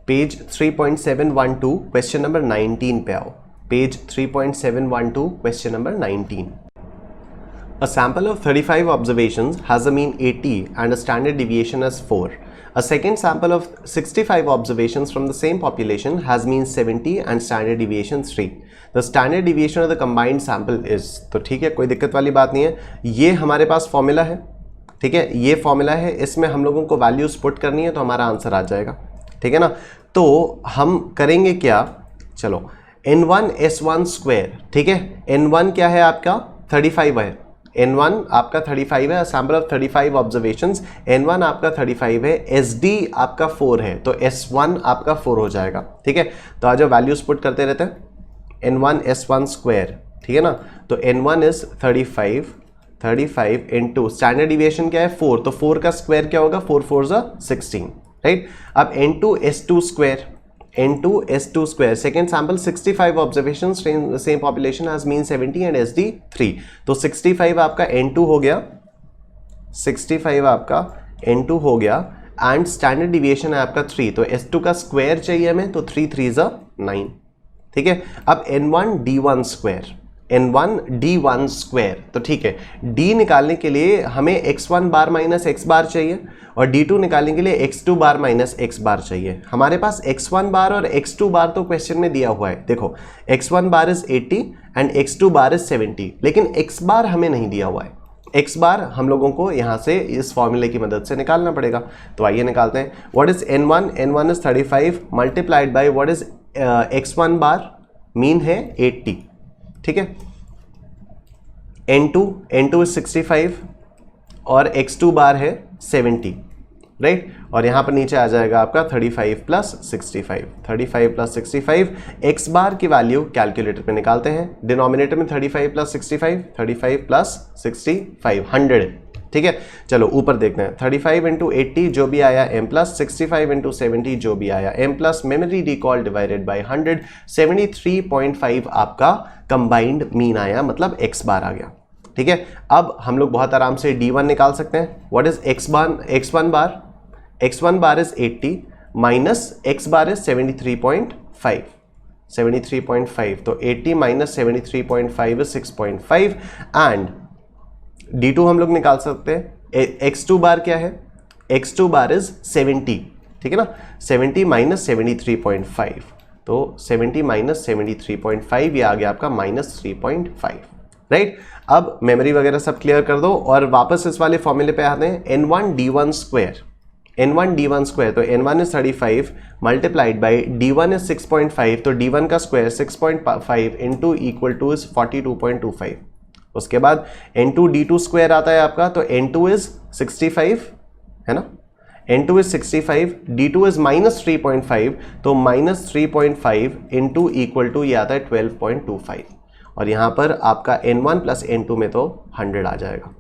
पेज 3.712 क्वेश्चन नंबर 19 पे आओ, page 3.712 question number 19। A sample of 35 observations has a mean 80 and a standard deviation as 4. A second sample of 65 observations from the same population has mean 70 and standard deviation 3. The standard deviation of the combined sample is, तो ठीक है, कोई दिक्कत वाली बात नहीं है, ये हमारे पास फॉर्मूला है। ठीक है, ये फॉर्मूला है, इसमें हम लोगों को वैल्यूज पुट करनी है तो हमारा आंसर आ जाएगा। ठीक है ना, तो हम करेंगे क्या, चलो n1 S1 स्क्वायर, ठीक है, n1 क्या है आपका 35 है, n1 आपका 35 है, सैंपल ऑफ 35 ऑब्जर्वेशंस, n1 आपका 35 है, SD आपका 4 है, तो S1 आपका 4 हो जाएगा। ठीक है, तो आज वैल्यूज पुट करते रहते हैं, n1 S1 स्क्वायर, ठीक है ना, तो n1 is 35 into standard deviation क्या है 4, तो 4 का स्क्वायर क्या होगा 4 4 16, राइट। अब n2 S2 square, n2 S2 square, second sample 65 observation, same population has mean 70 and SD 3, तो 65 आपका n2 हो गया, 65 आपका n2 हो गया एंड स्टैंडर्ड डिविएशन है आपका 3, तो S2 का स्क्वायर चाहिए हमें, तो 3 3 9। ठीक है, अब n1 D1 square, n1 D1 square, तो ठीक है, D निकालने के लिए हमें x1 बार माइनस x बार चाहिए और D2 निकालने के लिए x2 बार माइनस x बार चाहिए। हमारे पास x1 बार और x2 बार तो क्वेश्चन में दिया हुआ है, देखो x1 bar is 80 and x2 bar is 70, लेकिन x बार हमें नहीं दिया हुआ है, x बार हम लोगों को यहाँ से इस फॉर्मूले की मदद से निकालना पड़ेगा। तो आइए निकालते हैं, what is n1, n1 is 35 multiplied by what is x1 bar, mean है 80, ठीक है, n2 इज 65 और x2 बार है 70, राइट, और यहाँ पर नीचे आ जाएगा आपका 35 प्लस 65, 35 प्लस 65, x बार की वैल्यू कैलकुलेटर पे निकालते हैं, डिनोमिनेटर में 35 प्लस 65, 35 प्लस 65 100, ठीक है। चलो ऊपर देखते हैं, 35 इंटू 80 जो भी आया m प्लस, 65 इंटू 70 जो भी आया m plus, memory recall divided by 100, 73.5 आपका कंबाइंड मीन आया, मतलब x बार आ गया। ठीक है, अब हम लोग बहुत आराम से D1 निकाल सकते हैं, what is x1 bar, x1 bar is 80 minus x bar is 73.5, 73.5, तो 80 माइनस 73.5 इज 6.5 एंड D2 हम लोग निकाल सकते हैं, x2 बार क्या है, x2 बार इज 70, ठीक है ना, 70 माइनस 73.5, तो 70 माइनस 73.5 ये आ गया आपका माइनस 3.5, राइट। अब मेमोरी वगैरह सब क्लियर कर दो और वापस इस वाले फॉर्मूले पे आते हैं, n1 D1 square, n1 d1 square, तो n1 is 35 multiplied by d1 is 6.5, तो d1 का square 6.5 into equal two is 42.25। उसके बाद n2 d2 स्क्वायर आता है आपका, तो n2 इज 65 है ना, n2 इज 65, d2 इज -3.5, तो -3.5 इंटू इक्वल टू ये आता है 12.25, और यहां पर आपका n1 प्लस n2 में तो 100 आ जाएगा,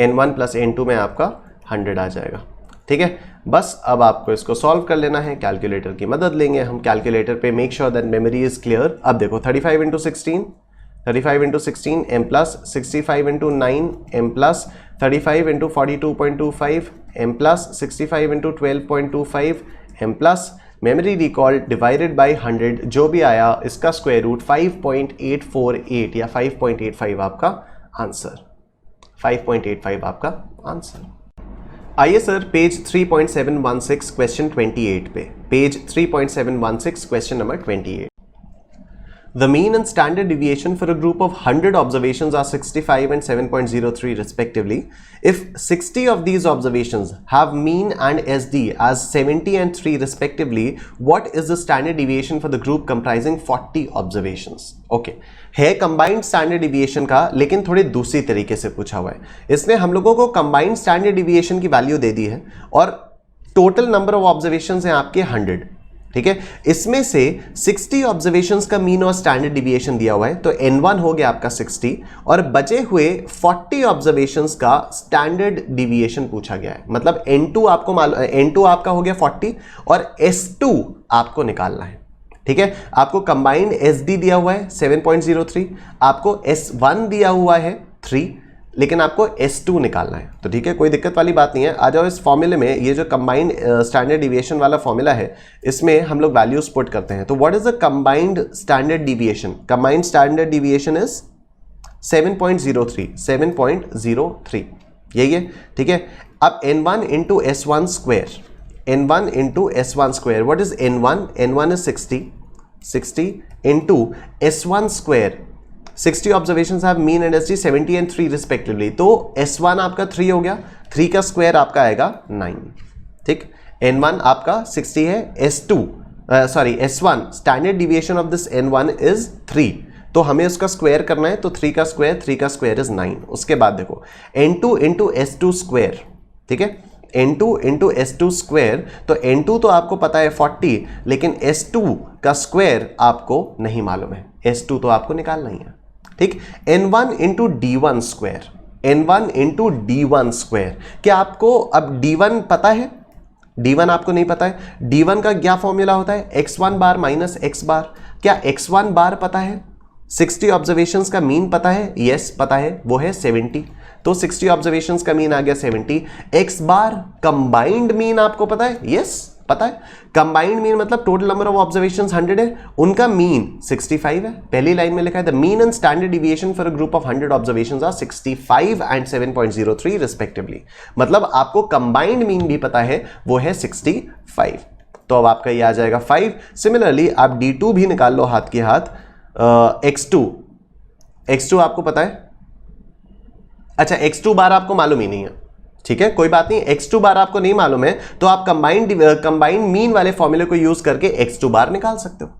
n1 प्लस n2 में आपका 100 आ जाएगा। ठीक है, बस अब आपको इसको सॉल्व कर लेना है, कैलकुलेटर की मदद लेंगे हम। कैलकुलेटर पे make sure that memory is clear. अब देखो 35 into 16 m plus 65 into 9 m plus 35 into 42.25 m plus 65 into 12.25 m plus memory recall divided by 100, जो भी आया इसका स्क्वायर रूट 5.848 या 5.85 आपका आंसर, 5.85 आपका आंसर। आइए सर पेज 3.716 क्वेश्चन 28 पे, page 3.716 question number 28। The mean and standard deviation for a group of 100 observations are 65 and 7.03 respectively. If 60 of these observations have mean and SD as 70 and 3 respectively, what is the standard deviation for the group comprising 40 observations? Okay, है combined standard deviation का, लेकिन थोड़ी दूसरी तरीके से पूछा हुआ है। इसने हम लोगों को combined standard deviation की वैल्यू दे दी है और total number of observations हैं आपके 100। ठीक है, इसमें से 60 ऑब्जर्वेशंस का मीन और स्टैंडर्ड डिविएशन दिया हुआ है, तो n1 हो गया आपका 60 और बचे हुए 40 ऑब्जर्वेशंस का स्टैंडर्ड डिविएशन पूछा गया है। मतलब n2 आपको n2 आपका हो गया 40 और s2 आपको निकालना है। ठीक है, आपको कंबाइंड SD दिया हुआ है 7.03, आपको S1 दिया हुआ है 3, लेकिन आपको S2 निकालना है। तो ठीक है, कोई दिक्कत वाली बात नहीं है। आ जाओ इस फॉर्मूले में, ये जो कंबाइंड स्टैंडर्ड डिविएशन वाला फॉर्मूला है इसमें हम लोग वैल्यूज पुट करते हैं। तो what is the combined standard deviation? Combined standard deviation is 7.03, 7.03 यही है। ठीक है, अब n1 into S1 square, n1 into S1 square, what is n1? n1 is 60 into S1 square, 60 observations have mean and SD 70 and 3 respectively, तो S1 आपका 3 हो गया, 3 का स्क्वायर आपका आएगा 9। ठीक, n1 आपका 60 है, S1 standard deviation of this n1 is 3, तो हमें उसका स्क्वायर करना है, तो 3 का स्क्वायर इज 9। उसके बाद देखो n2 इंटू S2 स्क्वायर, ठीक है, n2 इंटू S2 स्क्वायर, तो n2 तो आपको पता है 40, लेकिन S2 का स्क्वायर आपको नहीं मालूम है, S2 तो आपको निकालना ही है। ठीक, n1 into D1 square, n1 into D1 square, क्या आपको अब D1 पता है? D1 आपको नहीं पता है। D1 का क्या फॉर्मूला होता है? x1 बार माइनस x बार। क्या x1 बार पता है? 60 ऑब्जर्वेशंस का मीन पता है? यस पता है, वो है 70, तो 60 ऑब्जर्वेशंस का मीन आ गया 70। x बार कंबाइंड मीन आपको पता है? यस पता है। कंबाइंड मीन मतलब टोटल नंबर ऑफ ऑब्जर्वेशंस 100 है, उनका मीन 65 है। पहली लाइन में लिखा है the mean and standard deviation for a group of 100 observations are 65 and 7.03 respectively. मतलब आपको कंबाइंड मीन भी पता है, वो है 65, तो अब आपका ये आ जाएगा 5। सिमिलरली आप D2 भी निकाल लो हाथ के हाथ। x2 आपको पता है? अच्छा, x2 बार आपको मालूम ही नहीं है, ठीक है, कोई बात नहीं, x2 बार आपको नहीं मालूम है तो आप कंबाइंड मीन वाले फॉर्मूले को यूज करके x2 बार निकाल सकते हो।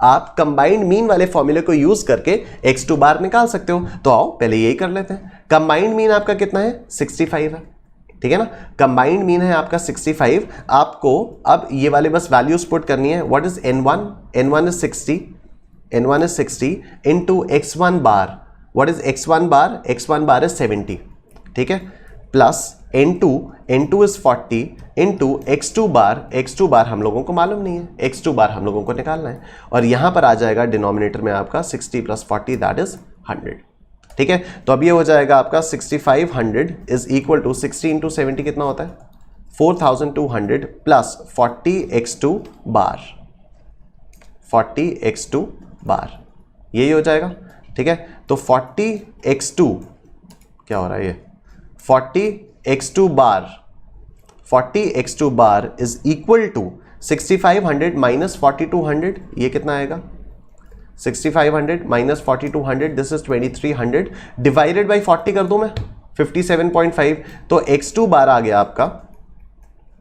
आप कंबाइंड मीन वाले फॉर्मूले को यूज करके x2 बार निकाल सकते हो। तो आओ पहले यही कर लेते हैं। कंबाइंड मीन आपका कितना है? 65 है, ठीक है ना, कंबाइंड मीन है आपका 65। आपको अब ये वाले बस वैल्यूज पुट करनी है। What is n1? n1 is 60 into x1 bar. What is x1 bar? x1 bar is 70, ठीक है, plus n2 is 40 into x2 बार हम लोगों को मालूम नहीं है, x2 बार हम लोगों को निकालना है, और यहां पर आ जाएगा डिनोमिनेटर में आपका 60 प्लस 40 दैट इज 100। ठीक है, तो अब ये हो जाएगा आपका 6500 इज इक्वल टू 60 इंटू 70 कितना होता है? 4200 प्लस 40x2 बार, यही हो जाएगा। ठीक है, तो 40x2 क्या हो रहा है? ये 40x2 bar is equal to 6500 minus 4200, ये कितना आएगा? 6500 minus 4200, this is 2300 divided by 40 कर दूं मैं, 57.5, तो x2 बार आ गया आपका,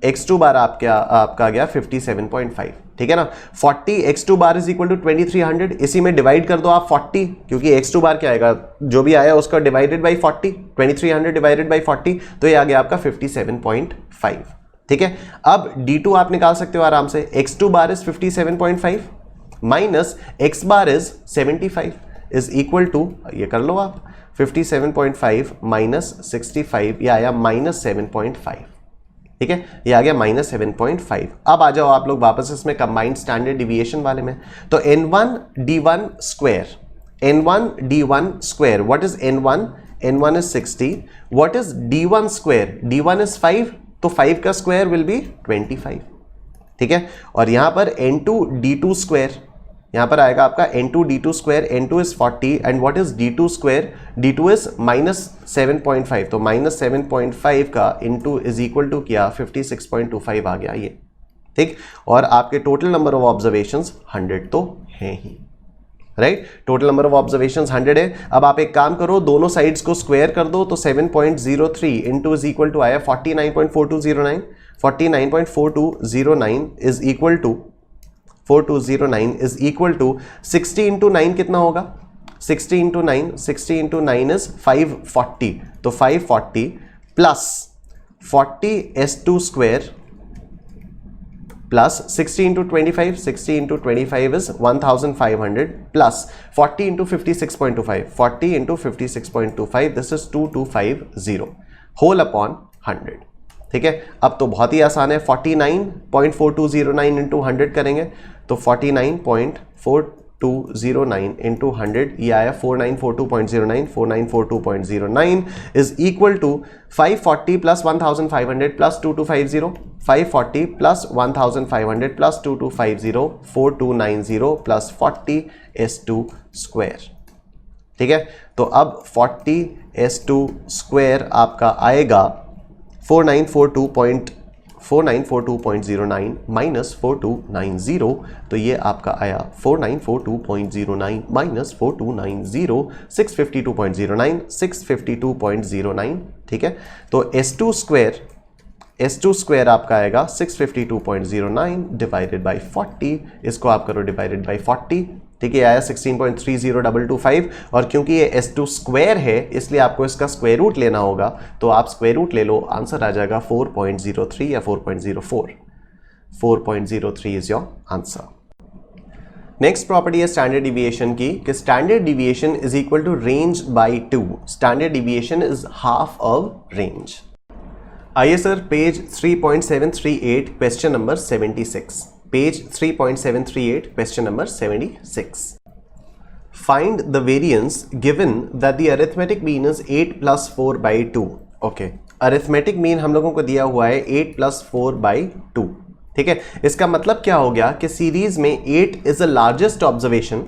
x2 बार आपका आ गया 57.5, ठीक है ना। 40 x2 bar is equal to 2300, इसी में डिवाइड कर दो आप 40, क्योंकि x2 बार क्या आएगा, जो भी आया उसका डिवाइडेड बाई 40, 2300 डिवाइडेड बाई 40, तो ये आ गया आपका 57.5, ठीक है। अब d2 आप निकाल सकते हो आराम से, x2 bar is 57.5 minus x bar is 75 is equal to, ये कर लो आप, 57.5 माइनस 65, ये आया -7.5, ठीक है, ये आ गया -7.5। अब आ जाओ आप लोग वापस इसमें कंबाइंड स्टैंडर्ड डिविएशन वाले में, तो n1 d1 square, n1 d1 square, what is n1? n1 is 60, what is d1 square? d1 is 5, तो 5 का स्क्वायर विल बी 25, ठीक है। और यहां पर n2 d2 स्क्वायर, यहां पर आएगा आपका n2 d2 square, n2 is 40 and what is d2 square? d2 is -7.5, तो -7.5 का इंटू इज इक्वल टू किया 56.25 आ गया ये, ठीक। और आपके टोटल नंबर ऑफ ऑब्जर्वेशंस 100 तो हैं ही, right, total number of observations 100 है। अब आप एक काम करो, दोनों साइड्स को स्क्वायर कर दो, तो 7.03 इंटू इज इक्वल टू आया 49.4209, 49.4209 is equal to 4209 is equal to 60 into 9 कितना होगा? 60 इंटू 9, 60 इंटू 9 इज 540, तो 540 plus 40 s2 square plus 60 into 25, 60 into 25 is 1500 plus 40 into 56.25, 40 into 56.25, this is 2250 whole upon 100, ठीक है। अब तो बहुत ही आसान है, 49.4209 इंटू 100 करेंगे तो 49.4209 इंटू 100, ये आया 4942.09, 4942.09 is equal to 540 plus 1500 plus 2250, 540 plus 1500 plus 2250, 4290 plus 40 s2 square, ठीक है। तो अब 40 s2 स्क्वायर आपका आएगा 4942.09 माइनस 4290, तो ये आपका आया 4942.09 माइनस 4290, 652.09, 652.09, ठीक है। तो S2 स्क्वायर आपका आएगा 652.09 डिवाइडेड बाई 40, इसको आप करो डिवाइडेड बाई 40, ठीक है, आया 16.30225, और क्योंकि ये S2 स्क्वायर है इसलिए आपको इसका स्क्वायर रूट लेना होगा, तो आप स्क्वायर रूट ले लो, आंसर आ जाएगा 4.03 या 4.04, 4.03 is your answer. Next property है स्टैंडर्ड डिविएशन की, कि standard deviation is equal to range by 2, standard deviation is half of range. आइए sir, page 3.738 question number 76, page 3.738 question number 76. Find the variance given that the arithmetic mean is 8 plus 4 by 2. Okay, arithmetic mean हम लोगों को दिया हुआ है 8 plus 4 by 2, ठीक है। इसका मतलब क्या हो गया कि सीरीज में 8 is the largest observation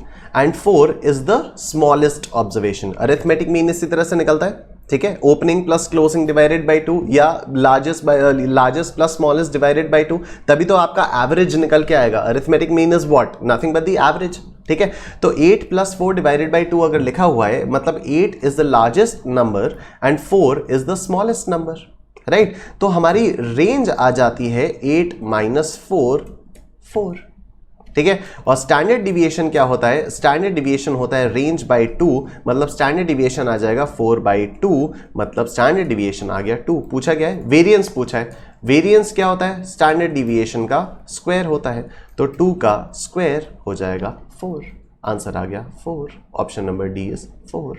and 4 is the smallest observation. arithmetic mean इसी तरह से निकलता है, ठीक है, opening plus closing divided by 2 या largest plus smallest divided by 2, तभी तो आपका एवरेज निकल के आएगा। Arithmetic mean is what? Nothing but the average, ठीक है। तो 8 प्लस 4 डिवाइडेड बाई 2 अगर लिखा हुआ है, मतलब 8 is the largest number and 4 is the smallest number, right. तो हमारी रेंज आ जाती है 8 माइनस 4, 4, ठीक है। और स्टैंडर्ड डिविएशन क्या होता है? स्टैंडर्ड डिविएशन होता है रेंज बाई 2, मतलब स्टैंडर्ड डिविएशन आ जाएगा 4/2, मतलब स्टैंडर्ड डिविएशन आ गया 2। पूछा गया है वेरिएंस, पूछा है वेरिएंस क्या होता है? स्टैंडर्ड डिविएशन का स्क्वायर होता है, तो 2 का स्क्वायर हो जाएगा 4, आंसर आ गया 4, option number D is 4।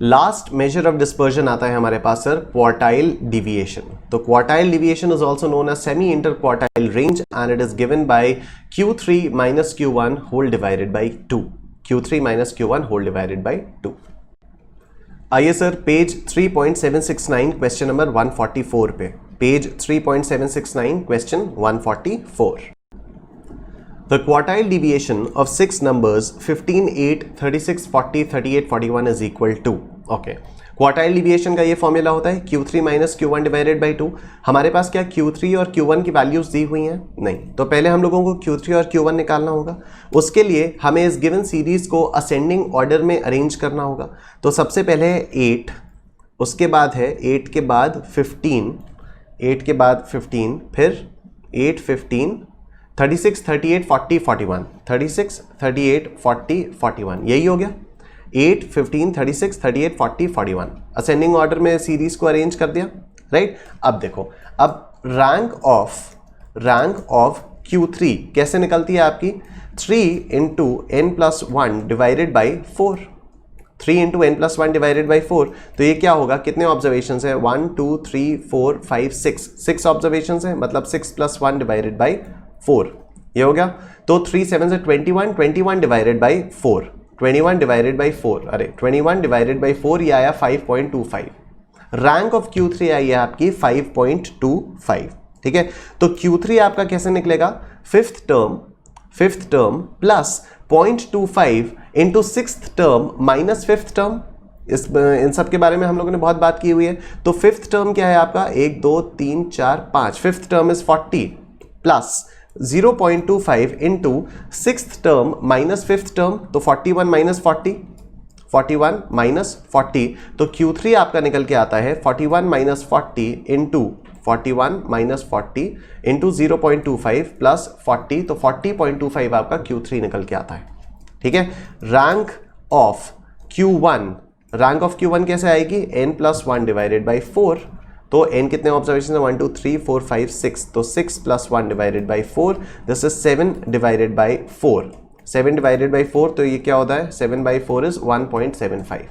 Last measure of dispersion आता है हमारे पास सर, क्वार्टाइल डिविएशन। तो quartile deviation is also known as semi inter quartile range and it is given by Q3 minus Q1 whole divided by 2, Q3 minus Q1 whole divided by 2। आइए sir, page 3.769 question number 144 पे, page 3.769 question 144। The quartile deviation of 6 numbers 15, 8, 36, 40, 38, 41 is equal to, okay, quartile deviation का ये formula होता है Q3 minus Q1 divided by 2। हमारे पास क्या Q3 और Q1 की वैल्यूज दी हुई हैं? नहीं, तो पहले हम लोगों को Q3 और Q1 निकालना होगा। उसके लिए हमें इस गिवन सीरीज को असेंडिंग ऑर्डर में अरेंज करना होगा। तो सबसे पहले है 8, उसके बाद है 8 के बाद 15, 8 के बाद 15, फिर 8, 15, 36, 38, 40, 41, 36, 38, 40, 41, यही हो गया। 8, 15, 36, 38, 40, 41, असेंडिंग ऑर्डर में सीरीज को अरेंज कर दिया, राइट। अब देखो, अब रैंक ऑफ Q3 कैसे निकलती है आपकी? 3 into n+1 divided by 4, 3 into n+1 divided by 4। तो ये क्या होगा, कितने ऑब्जर्वेशन है? 1 2 3 4 5 6 ऑब्जर्वेशन है, मतलब 6 + 1 डिवाइडेड बाई 4, ये हो गया। तो 3 7 से 21, 21 डिवाइडेड बाई 4, 21 डिवाइडेड बाई 4, अरे 21 डिवाइडेड बाई 4, ये आया 5.25। रैंक ऑफ Q3 आई है आपकी 5.25, ठीक है। तो Q3 आपका कैसे निकलेगा? Fifth term plus 0.25 into sixth term minus fifth term. इन सब के बारे में हम लोगों ने बहुत बात की हुई है। तो फिफ्थ टर्म क्या है आपका? 1 2 3 4 5, fifth term is 40 plus 0.25 into sixth term minus fifth term, तो 41 माइनस 40, 41 माइनस 40, तो Q3 आपका निकल के आता है 41 minus 40 into 41 minus 40 into 0.25 plus 40, तो 40.25 आपका Q3 निकल के आता है, ठीक है। रैंक ऑफ Q1 कैसे आएगी? n+1 डिवाइडेड बाई 4, तो n कितने ऑब्जर्वेशन है? 1 2 3 4 5 6, तो 6 + 1 divided by 4, this is 7 divided by 4, 7 divided by 4, तो ये क्या होता है? 7/4 इज 1.75,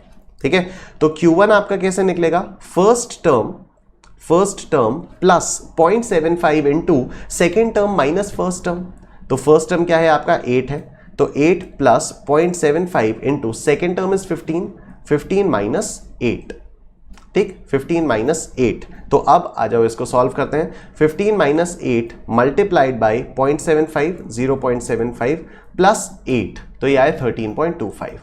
ठीक है। तो Q1 आपका कैसे निकलेगा? First term plus 0.75 into second term minus first term, तो फर्स्ट टर्म क्या है आपका? 8 है, तो 8 plus 0.75 into second term is 15, 15 minus 8, ठीक, 15 माइनस 8। तो अब आ जाओ, इसको सॉल्व करते हैं। 15 माइनस 8 मल्टीप्लाइड बाई 0.75, 0.75 प्लस 8, तो ये आया 13.25।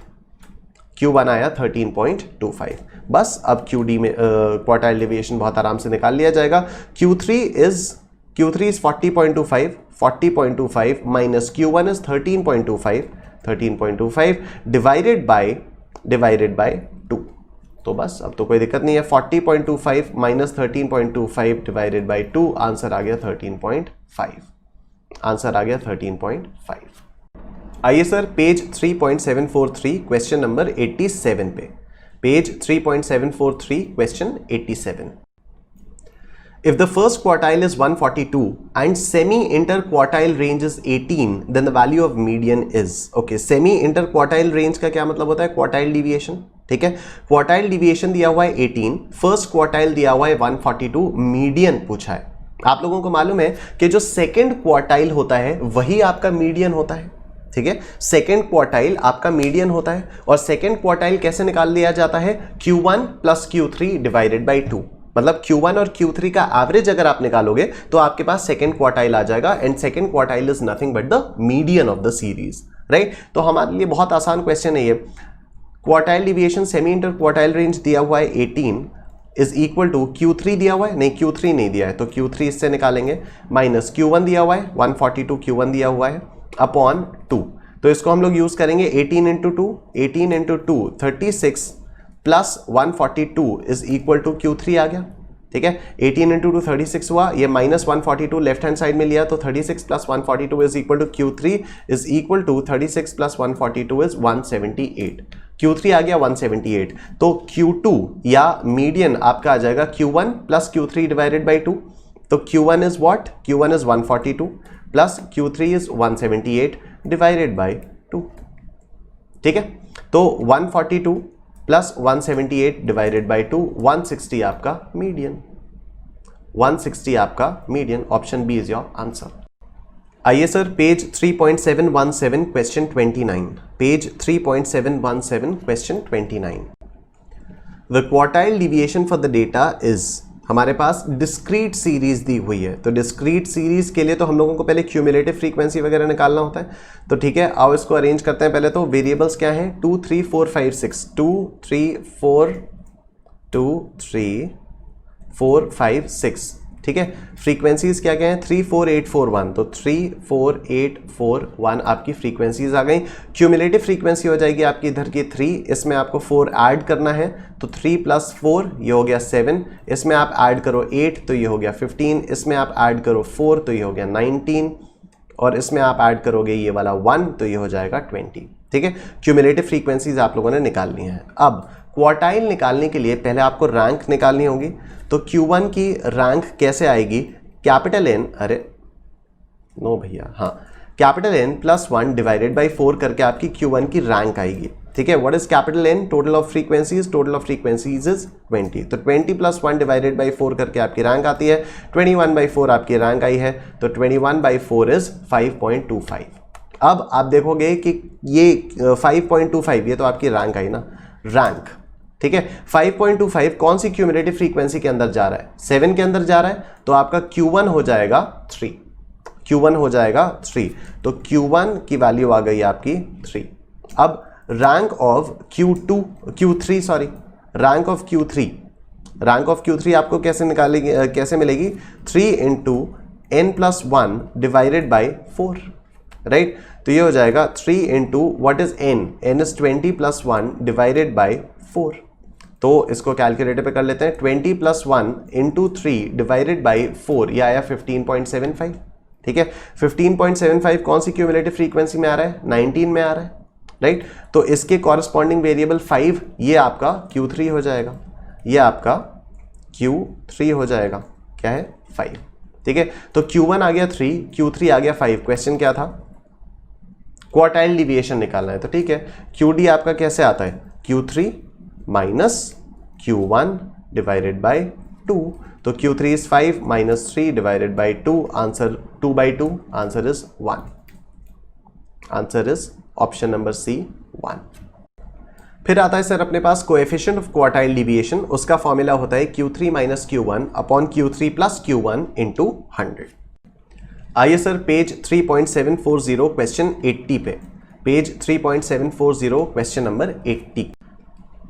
Q1 आया 13.25। बस अब QD में क्वार्टाइल डेविएशन बहुत आराम से निकाल लिया जाएगा। Q3 is 40.25, 40.25 minus Q1 is 13.25 divided by 2। तो बस अब तो कोई दिक्कत नहीं है। 40.25 माइनस 13.25 डिवाइडेड बाई 2, आंसर आ गया 13.5, आंसर आ गया 13.5। आइए सर पेज 3.743 क्वेश्चन नंबर 87 पे, page 3.743 question 87। If the first quartile is 142 and semi-interquartile range is 18, then the value of median is, okay, semi-interquartile range का क्या मतलब होता है? क्वार्टाइल डिविएशन, ठीक है। क्वार्टाइल डिविएशन दिया हुआ है 18, फर्स्ट क्वार्टाइल दिया हुआ है 142, मीडियन पूछा है। आप लोगों को मालूम है कि जो सेकेंड क्वार्टाइल होता है वही आपका मीडियन होता है, ठीक है। सेकेंड क्वार्टाइल आपका मीडियन होता है, और सेकेंड क्वार्टाइल कैसे निकाल लिया जाता है? Q1 plus Q3 divided by 2, मतलब Q1 और Q3 का एवरेज अगर आप निकालोगे तो आपके पास सेकेंड क्वार्टाइल आ जाएगा, and second quartile is nothing but the median of the series, right. तो हमारे लिए बहुत आसान क्वेश्चन है ये। Quartile deviation semi inter quartile range दिया हुआ है 18 इज इक्वल टू Q3 दिया हुआ है, नहीं Q3 नहीं दिया है, तो Q3 इससे निकालेंगे, माइनस Q1 दिया हुआ है 142, Q1 दिया हुआ है अपॉन 2, तो इसको हम लोग यूज करेंगे 18 into 2 36 plus 142 is equal to Q3 आ गया, ठीक है। 18 इंटू 2 36 हुआ, ये माइनस 142 लेफ्ट हैंड साइड में लिया, तो 36 plus 142 is equal to Q3 is equal to 36 plus 142 is 178, Q3 आ गया 178। तो Q2 या मीडियन आपका आ जाएगा Q1 plus Q3 divided by 2, तो Q1 is what? Q1 is 142 plus Q3 is 178 divided by 2, ठीक है। तो 142 प्लस 178 डिवाइडेड बाई 2, 160 आपका मीडियन, 160 आपका median. Option B is your answer. आइए sir page 3.717 question 29, page 3.717 question 29। The quartile deviation for the data is, हमारे पास discrete series दी हुई है, तो डिस्क्रीट सीरीज के लिए तो हम लोगों को पहले क्यूमुलेटिव फ्रीक्वेंसी वगैरह निकालना होता है, तो ठीक है आओ इसको अरेंज करते हैं। पहले तो वेरिएबल्स क्या हैं? 2 3 4 5 6, 2 3 4 2 3 4 5 6, ठीक है। फ्रीक्वेंसीज क्या क्या है, 34841, तो 34841 आपकी फ्रीक्वेंसीज आ गई। क्यूमुलेटिव फ्रीक्वेंसी हो जाएगी आपकी इधर की 3, इसमें आपको 4 ऐड करना है, तो 3 + 4 ये हो गया 7, इसमें आप ऐड करो 8 तो ये हो गया 15, इसमें आप ऐड करो 4 तो ये हो गया 19, और इसमें आप ऐड करोगे ये वाला 1 तो ये हो जाएगा 20। ठीक है, क्यूमुलेटिव फ्रीक्वेंसीज आप लोगों ने निकालनी है। अब क्वार्टाइल निकालने के लिए पहले आपको रैंक निकालनी होगी, तो Q1 की रैंक कैसे आएगी, कैपिटल N, अरे नो भैया, हाँ, कैपिटल N + 1 डिवाइडेड बाई 4 करके आपकी Q1 की रैंक आएगी। ठीक है, what is capital N, total of frequencies is 20, तो 20 + 1 डिवाइडेड बाई 4 करके आपकी रैंक आती है, 21/4 आपकी रैंक आई है, तो 21/4 इज 5.25। अब आप देखोगे कि ये 5.25 ये तो आपकी रैंक आई ना, रैंक, ठीक है। 5.25 कौन सी क्यूमुलेटिव फ्रीक्वेंसी के अंदर जा रहा है, 7 के अंदर जा रहा है, तो आपका Q1 हो जाएगा 3, Q1 हो जाएगा 3, तो Q1 की वैल्यू आ गई आपकी 3। अब rank of Q3 sorry, rank of Q3 आपको कैसे निकालेगी, कैसे मिलेगी, 3 × n + 1 डिवाइडेड बाई 4, राइट। तो ये हो जाएगा 3 × what is n is 20 + 1 divided by 4, तो इसको कैलकुलेटर पे कर लेते हैं, 20 + 1 × 3 डिवाइडेड बाई 4, ये आया 15.75। ठीक है, 15.75 कौन सी क्यूमुलेटिव फ्रीक्वेंसी में आ रहा है, 19 में आ रहा है, राइट। तो इसके कॉरस्पॉन्डिंग वेरिएबल 5, ये आपका Q3 हो जाएगा, ये आपका Q3 हो जाएगा, क्या है 5। ठीक है, तो Q1 आ गया 3, Q3 आ गया 5। क्वेश्चन क्या था, क्वार्टाइल डिविएशन निकालना है, तो ठीक है, QD आपका कैसे आता है, Q3 - Q1 डिवाइडेड बाई 2, तो Q3 is 5 - 3 divided by 2, answer 2/2, answer is 1, answer is option number C 1। फिर आता है सर अपने पास कोएफिशिएंट ऑफ क्वार्टाइल डिविएशन, उसका फॉर्मूला होता है Q3 - Q1 upon Q3 + Q1 × 100। आइए सर पेज 3.740 क्वेश्चन 80 पे, page 3.740 question number 80।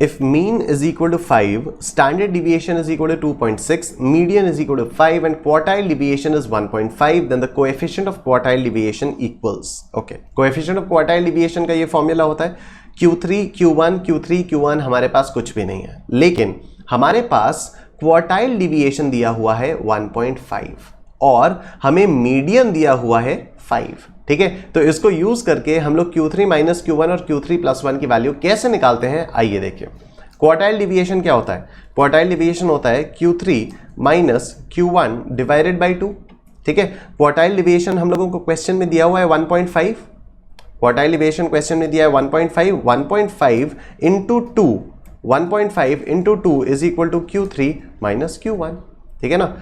If mean is equal to 5, standard deviation is equal to 2.6, median is equal to 5 and quartile deviation is 1.5, then the coefficient of quartile deviation equals. Okay, coefficient of quartile deviation का ये formula होता है Q3 Q1 हमारे पास कुछ भी नहीं है, लेकिन हमारे पास क्वार्टाइल डिविएशन दिया हुआ है 1.5 और हमें मीडियन दिया हुआ है 5। ठीक है, तो इसको यूज करके हम लोग Q3 - Q1 और Q3 + 1 की वैल्यू कैसे निकालते हैं, आइए देखिए। क्वार्टाइल डिविएशन क्या होता है, क्वार्टाइल डिविएशन होता है Q3 - Q1 डिवाइडेड बाई 2। ठीक है, क्वार्टाइल डिविएशन हम लोगों को क्वेश्चन में दिया हुआ है 1.5, क्वार्टाइल डिविएशन क्वेश्चन में दिया है 1.5 × 2, 1.5 × 2 is equal to Q3 - Q1। ठीक है ना,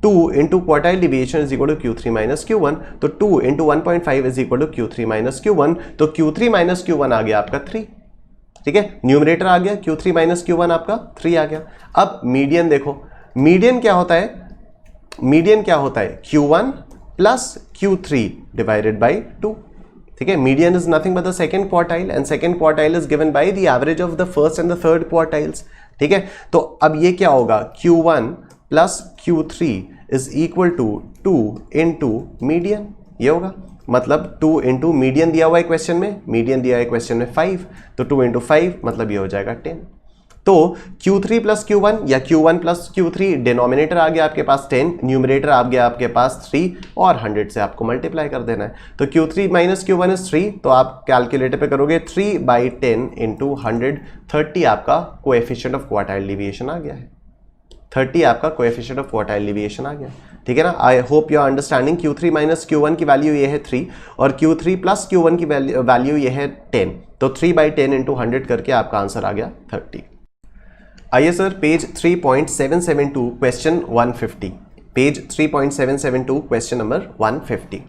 2 × quartile deviation is equal to Q3 - Q1, तो 2 × 1.5 is equal to Q3 - Q1, तो Q3 - Q1 आ गया आपका 3। ठीक है, न्यूमरेटर आ गया, Q3 - Q1 आपका 3 आ गया। अब मीडियन देखो, मीडियन क्या होता है, मीडियन क्या होता है, Q1 + Q3 डिवाइडेड बाई 2। ठीक है, median is nothing but the second quartile and second quartile is given by the average of the first and the third quartiles. ठीक है, तो अब ये क्या होगा, Q1 + Q3 is equal to 2 × median, ये होगा, मतलब 2 × मीडियन दिया हुआ है क्वेश्चन में, मीडियन दिया है क्वेश्चन में 5, तो 2 × 5 मतलब ये हो जाएगा 10। तो Q3 + Q1 या Q1 + Q3, डिनोमिनेटर आ गया आपके पास 10, न्यूमरेटर आ गया आपके पास 3 और 100 से आपको मल्टीप्लाई कर देना है। तो Q3 - Q1 इज 3, तो आप कैलकुलेटर पे करोगे 3/10 × 100, 30 आपका कोएफिशिएंट ऑफ क्वार्टाइल डिविएशन आ गया है, 30 आपका कोएफिशिएंट ऑफ क्वार्टाइल डिविएशन आ गया। ठीक है ना, I hope you are understanding. Q3 - Q1 की वैल्यू ये है 3 और Q3 + Q1 की वैल्यू ये है 10, तो 3/10 × 100 करके आपका आंसर आ गया 30। आइए सर पेज 3.772 क्वेश्चन 150, पेज 3.772 question number 150।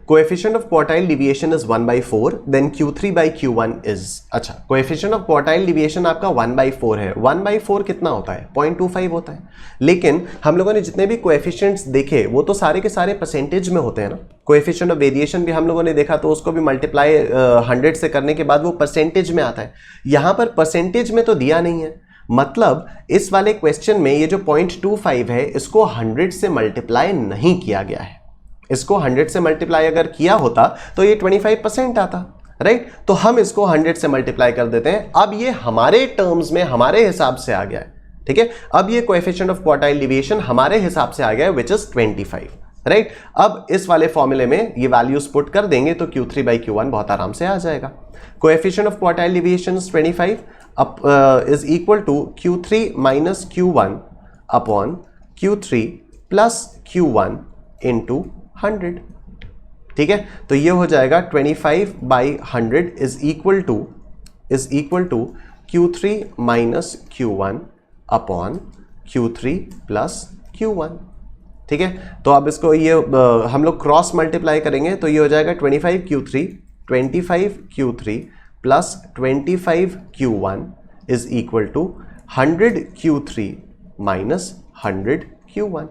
Coefficient of quartile deviation is 1/4, then Q3/Q1 is, अच्छा कोएफिशिएंट ऑफ क्वार्टाइल डिविएशन आपका 1/4 है। 1/4 कितना होता है, 0.25 होता है, लेकिन हम लोगों ने जितने भी कोएफिशिएंट्स देखे वो तो सारे के सारे परसेंटेज में होते हैं ना। कोएफिशिएंट ऑफ वेरिएशन भी हम लोगों ने देखा, तो उसको भी मल्टीप्लाई 100 से करने के बाद वो परसेंटेज में आता है। यहाँ पर परसेंटेज में तो दिया नहीं है, मतलब इस वाले क्वेश्चन में ये जो 0.25 है इसको 100 से मल्टीप्लाई नहीं किया गया है। इसको 100 से मल्टीप्लाई अगर किया होता तो ये 25% आता, राइट? तो हम इसको 100 से मल्टीप्लाई कर देते हैं। अब ये हमारे टर्म्स में हमारे हिसाब से आ गया है, ठीक है? अब ये कोएफिशिएंट ऑफ क्वार्टाइल डिवीएशन हमारे हिसाब से आ गया है, विच इज 25, राइट? अब इस वाले फॉर्मूले में ये वैल्यूज पुट कर देंगे तो Q3/Q1 बहुत आराम से आ जाएगा। Coefficient of quartile deviation is 25 is equal to Q3 minus Q1 upon Q3 plus Q1 into 100, ठीक है? तो ये हो जाएगा 25/100 is equal to Q3 minus Q1 upon Q3 plus Q1, ठीक है? तो अब इसको ये हम लोग क्रॉस मल्टीप्लाई करेंगे तो ये हो जाएगा 25Q3 plus 25Q1 is equal to 100Q3 minus 100Q1,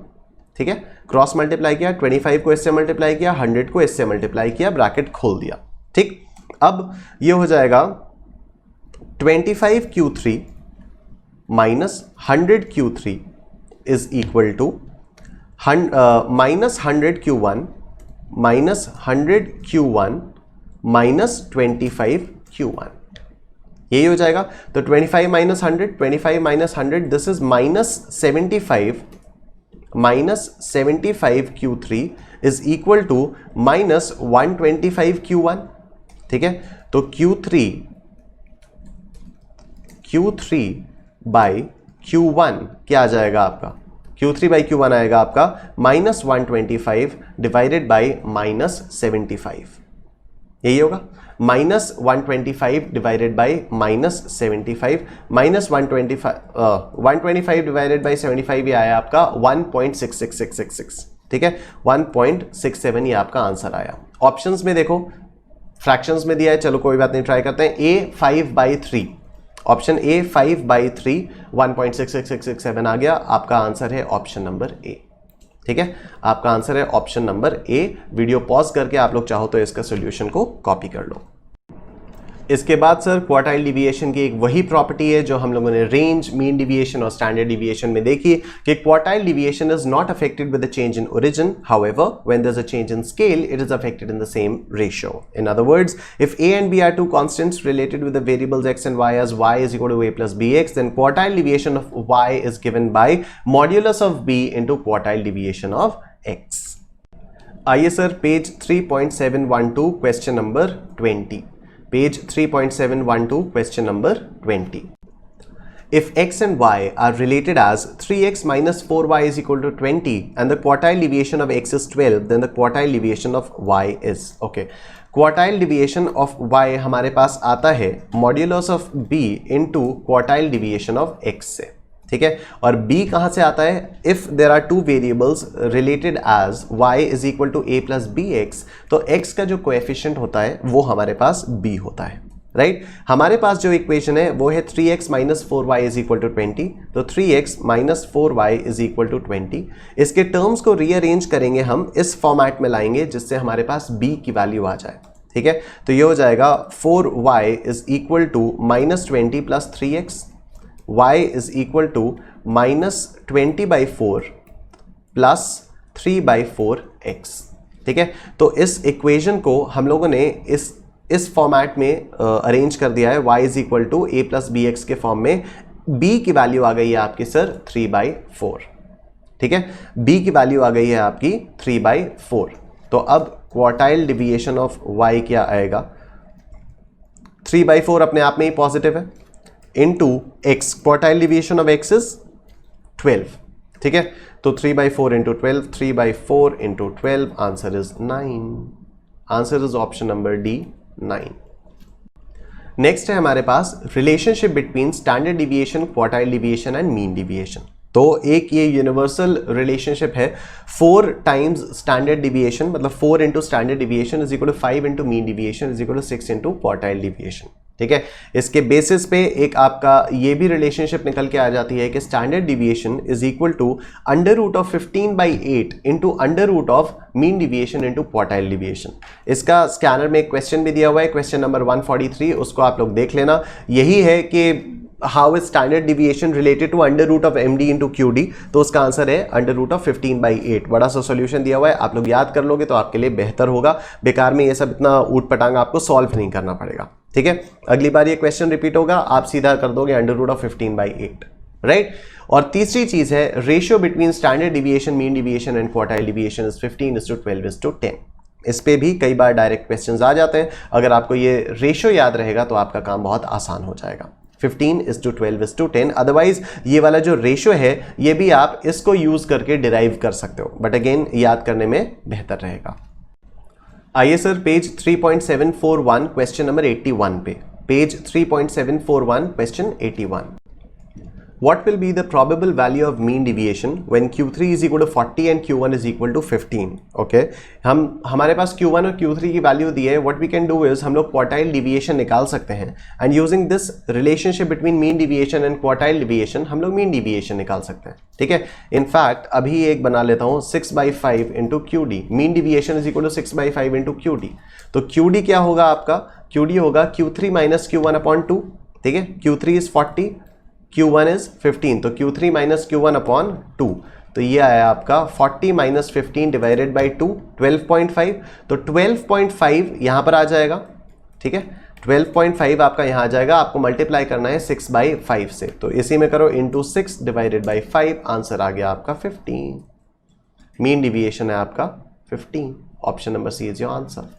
ठीक है? क्रॉस मल्टीप्लाई किया, 25 को इससे मल्टीप्लाई किया, 100 को इससे मल्टीप्लाई किया, ब्रैकेट खोल दिया, ठीक? अब ये हो जाएगा 25Q3 minus 100Q3 is equal to minus 100Q1 minus 100Q1 minus 25Q1, यही हो जाएगा। तो 25 minus 100 this is minus 75Q3 is equal to minus 125Q1, ठीक है? तो Q3 बाई Q1 क्या आ जाएगा आपका? Q3/Q1 आएगा आपका माइनस 125 डिवाइडेड बाई माइनस 75, यही होगा। Minus 125 divided by minus 75, minus 125 divided by 75 ये आया आपका 1.66666, ठीक है? 1.67 ये आपका आंसर आया। ऑप्शंस में देखो, फ्रैक्शंस में दिया है, चलो कोई बात नहीं, ट्राई करते हैं। A 5/3, ऑप्शन A 5/3, 1.66667 आ गया। आपका आंसर है ऑप्शन नंबर A, ठीक है? आपका आंसर है option number A। Video pause करके आप लोग चाहो तो इसका सॉल्यूशन को कॉपी कर लो। इसके बाद सर क्वार्टाइल डिवीएशन की एक वही प्रॉपर्टी है जो हम लोगों ने रेंज, मीन डिवीएशन और स्टैंडर्ड डिवीएशन में देखी कि quartile deviation is not affected with the change in origin, however when there is a change in scale it is affected in the same ratio. In other words, if a and b are two constants related with the variables x and y as y is equal to a plus bx, then quartile deviation of y is given by modulus of b into quartile deviation of x। आइए sir page 3.712 question number 20, page 3.712 question number 20. If x and y are related as 3x minus 4y is equal to 20 and the quartile deviation of x is 12, then the quartile deviation of y is, okay, quartile deviation of y हमारे पास आता है modulus of b into quartile deviation of x से, ठीक है? और b कहाँ से आता है? If there are two variables related as y is equal to a plus B x, तो x का जो कोएफिशिएंट होता है वो हमारे पास b होता है, राइट? हमारे पास जो इक्वेशन है वो है 3x minus 4y is equal to 20, तो 3x minus 4y is equal to 20। इसके टर्म्स को रीअरेंज करेंगे, हम इस फॉर्मेट में लाएंगे जिससे हमारे पास b की वैल्यू आ जाए, ठीक है? तो ये हो जाएगा 4y is equal to minus 20 plus 3x, y is equal to minus 20/4 plus 3/4x, ठीक है? तो इस इक्वेशन को हम लोगों ने इस फॉर्मेट में अरेंज कर दिया है, y is equal to a plus bx के फॉर्म में। b की वैल्यू आ गई है आपकी सर 3/4, ठीक है? b की वैल्यू आ गई है आपकी 3/4। तो अब क्वार्टाइल डिवीएशन ऑफ y क्या आएगा? 3/4 अपने आप में ही पॉजिटिव है, into x, quartile deviation of x is 12, ठीक है? तो 3/4 into 12, 3/4 into 12, answer is 9. Answer is option number D, 9. Next है हमारे पास relationship between standard deviation, quartile deviation and mean deviation. तो एक ये यूनिवर्सल रिलेशनशिप है 4 टाइम्स स्टैंडर्ड डिविएशन, मतलब 4 into standard deviation is equal to 5 into mean deviation is equal to 6 into quartile deviation, ठीक है? इसके बेसिस पे एक आपका ये भी रिलेशनशिप निकल के आ जाती है कि standard deviation is equal to under root of 15/8 into under root of mean deviation into quartile deviation. इसका स्कैनर में एक क्वेश्चन भी दिया हुआ है, क्वेश्चन नंबर 143, उसको आप लोग देख लेना। यही है कि how is standard deviation related to under root of M D into Q D, तो उसका आंसर है अंडर रूट ऑफ 15/8। बड़ा सा सॉल्यूशन दिया हुआ है, आप लोग याद कर लोगे तो आपके लिए बेहतर होगा, बेकार में ये सब इतना ऊट पटांग आपको सॉल्व नहीं करना पड़ेगा। ठीक है, अगली बार ये क्वेश्चन रिपीट होगा, आप सीधा कर दोगे अंडर रूट ऑफ 15/8, राइट। और तीसरी चीज है ratio between standard deviation, mean deviation and quartile deviation is 15:12:10। इस पे भी कई बार डायरेक्ट क्वेश्चंस आ जाते हैं, अगर आपको ये रेशियो याद रहेगा तो आपका काम बहुत आसान हो जाएगा। 15:12:10। अदरवाइज ये वाला जो रेशियो है ये भी आप इसको यूज करके डिराइव कर सकते हो, बट अगेन याद करने में बेहतर रहेगा। आइए सर पेज 3.741 क्वेश्चन नंबर 81 पे, page 3.741 question 81। What will be the probable value of mean deviation when Q3 is equal to 40 and Q1 is equal to 15? Okay, हमारे पास Q1 और Q3 की वैल्यू दी है। What we can do is हम लोग quartile deviation निकाल सकते हैं, and using this relationship between mean deviation and quartile deviation हम लोग मीन डिविएशन निकाल सकते हैं। ठीक है, इनफैक्ट अभी एक बना लेता हूँ 6/5 into Q D, mean deviation is equal to 6/5 into Q D. तो क्यू डी क्या होगा आपका, क्यू डी होगा Q3 माइनस Q1/2। ठीक है, Q3 इज 40, Q1 इज 15, तो Q3 माइनस Q1/2, तो ये आया आपका 40 माइनस 15 डिवाइडेड बाई 2, 12.5। तो 12.5 यहाँ पर आ जाएगा। ठीक है, 12.5 आपका यहाँ आ जाएगा, आपको मल्टीप्लाई करना है 6/5 से, तो इसी में करो इंटू 6 डिवाइडेड बाई 5, आंसर आ गया आपका 15। मीन डिविएशन है आपका 15। Option number C is your answer.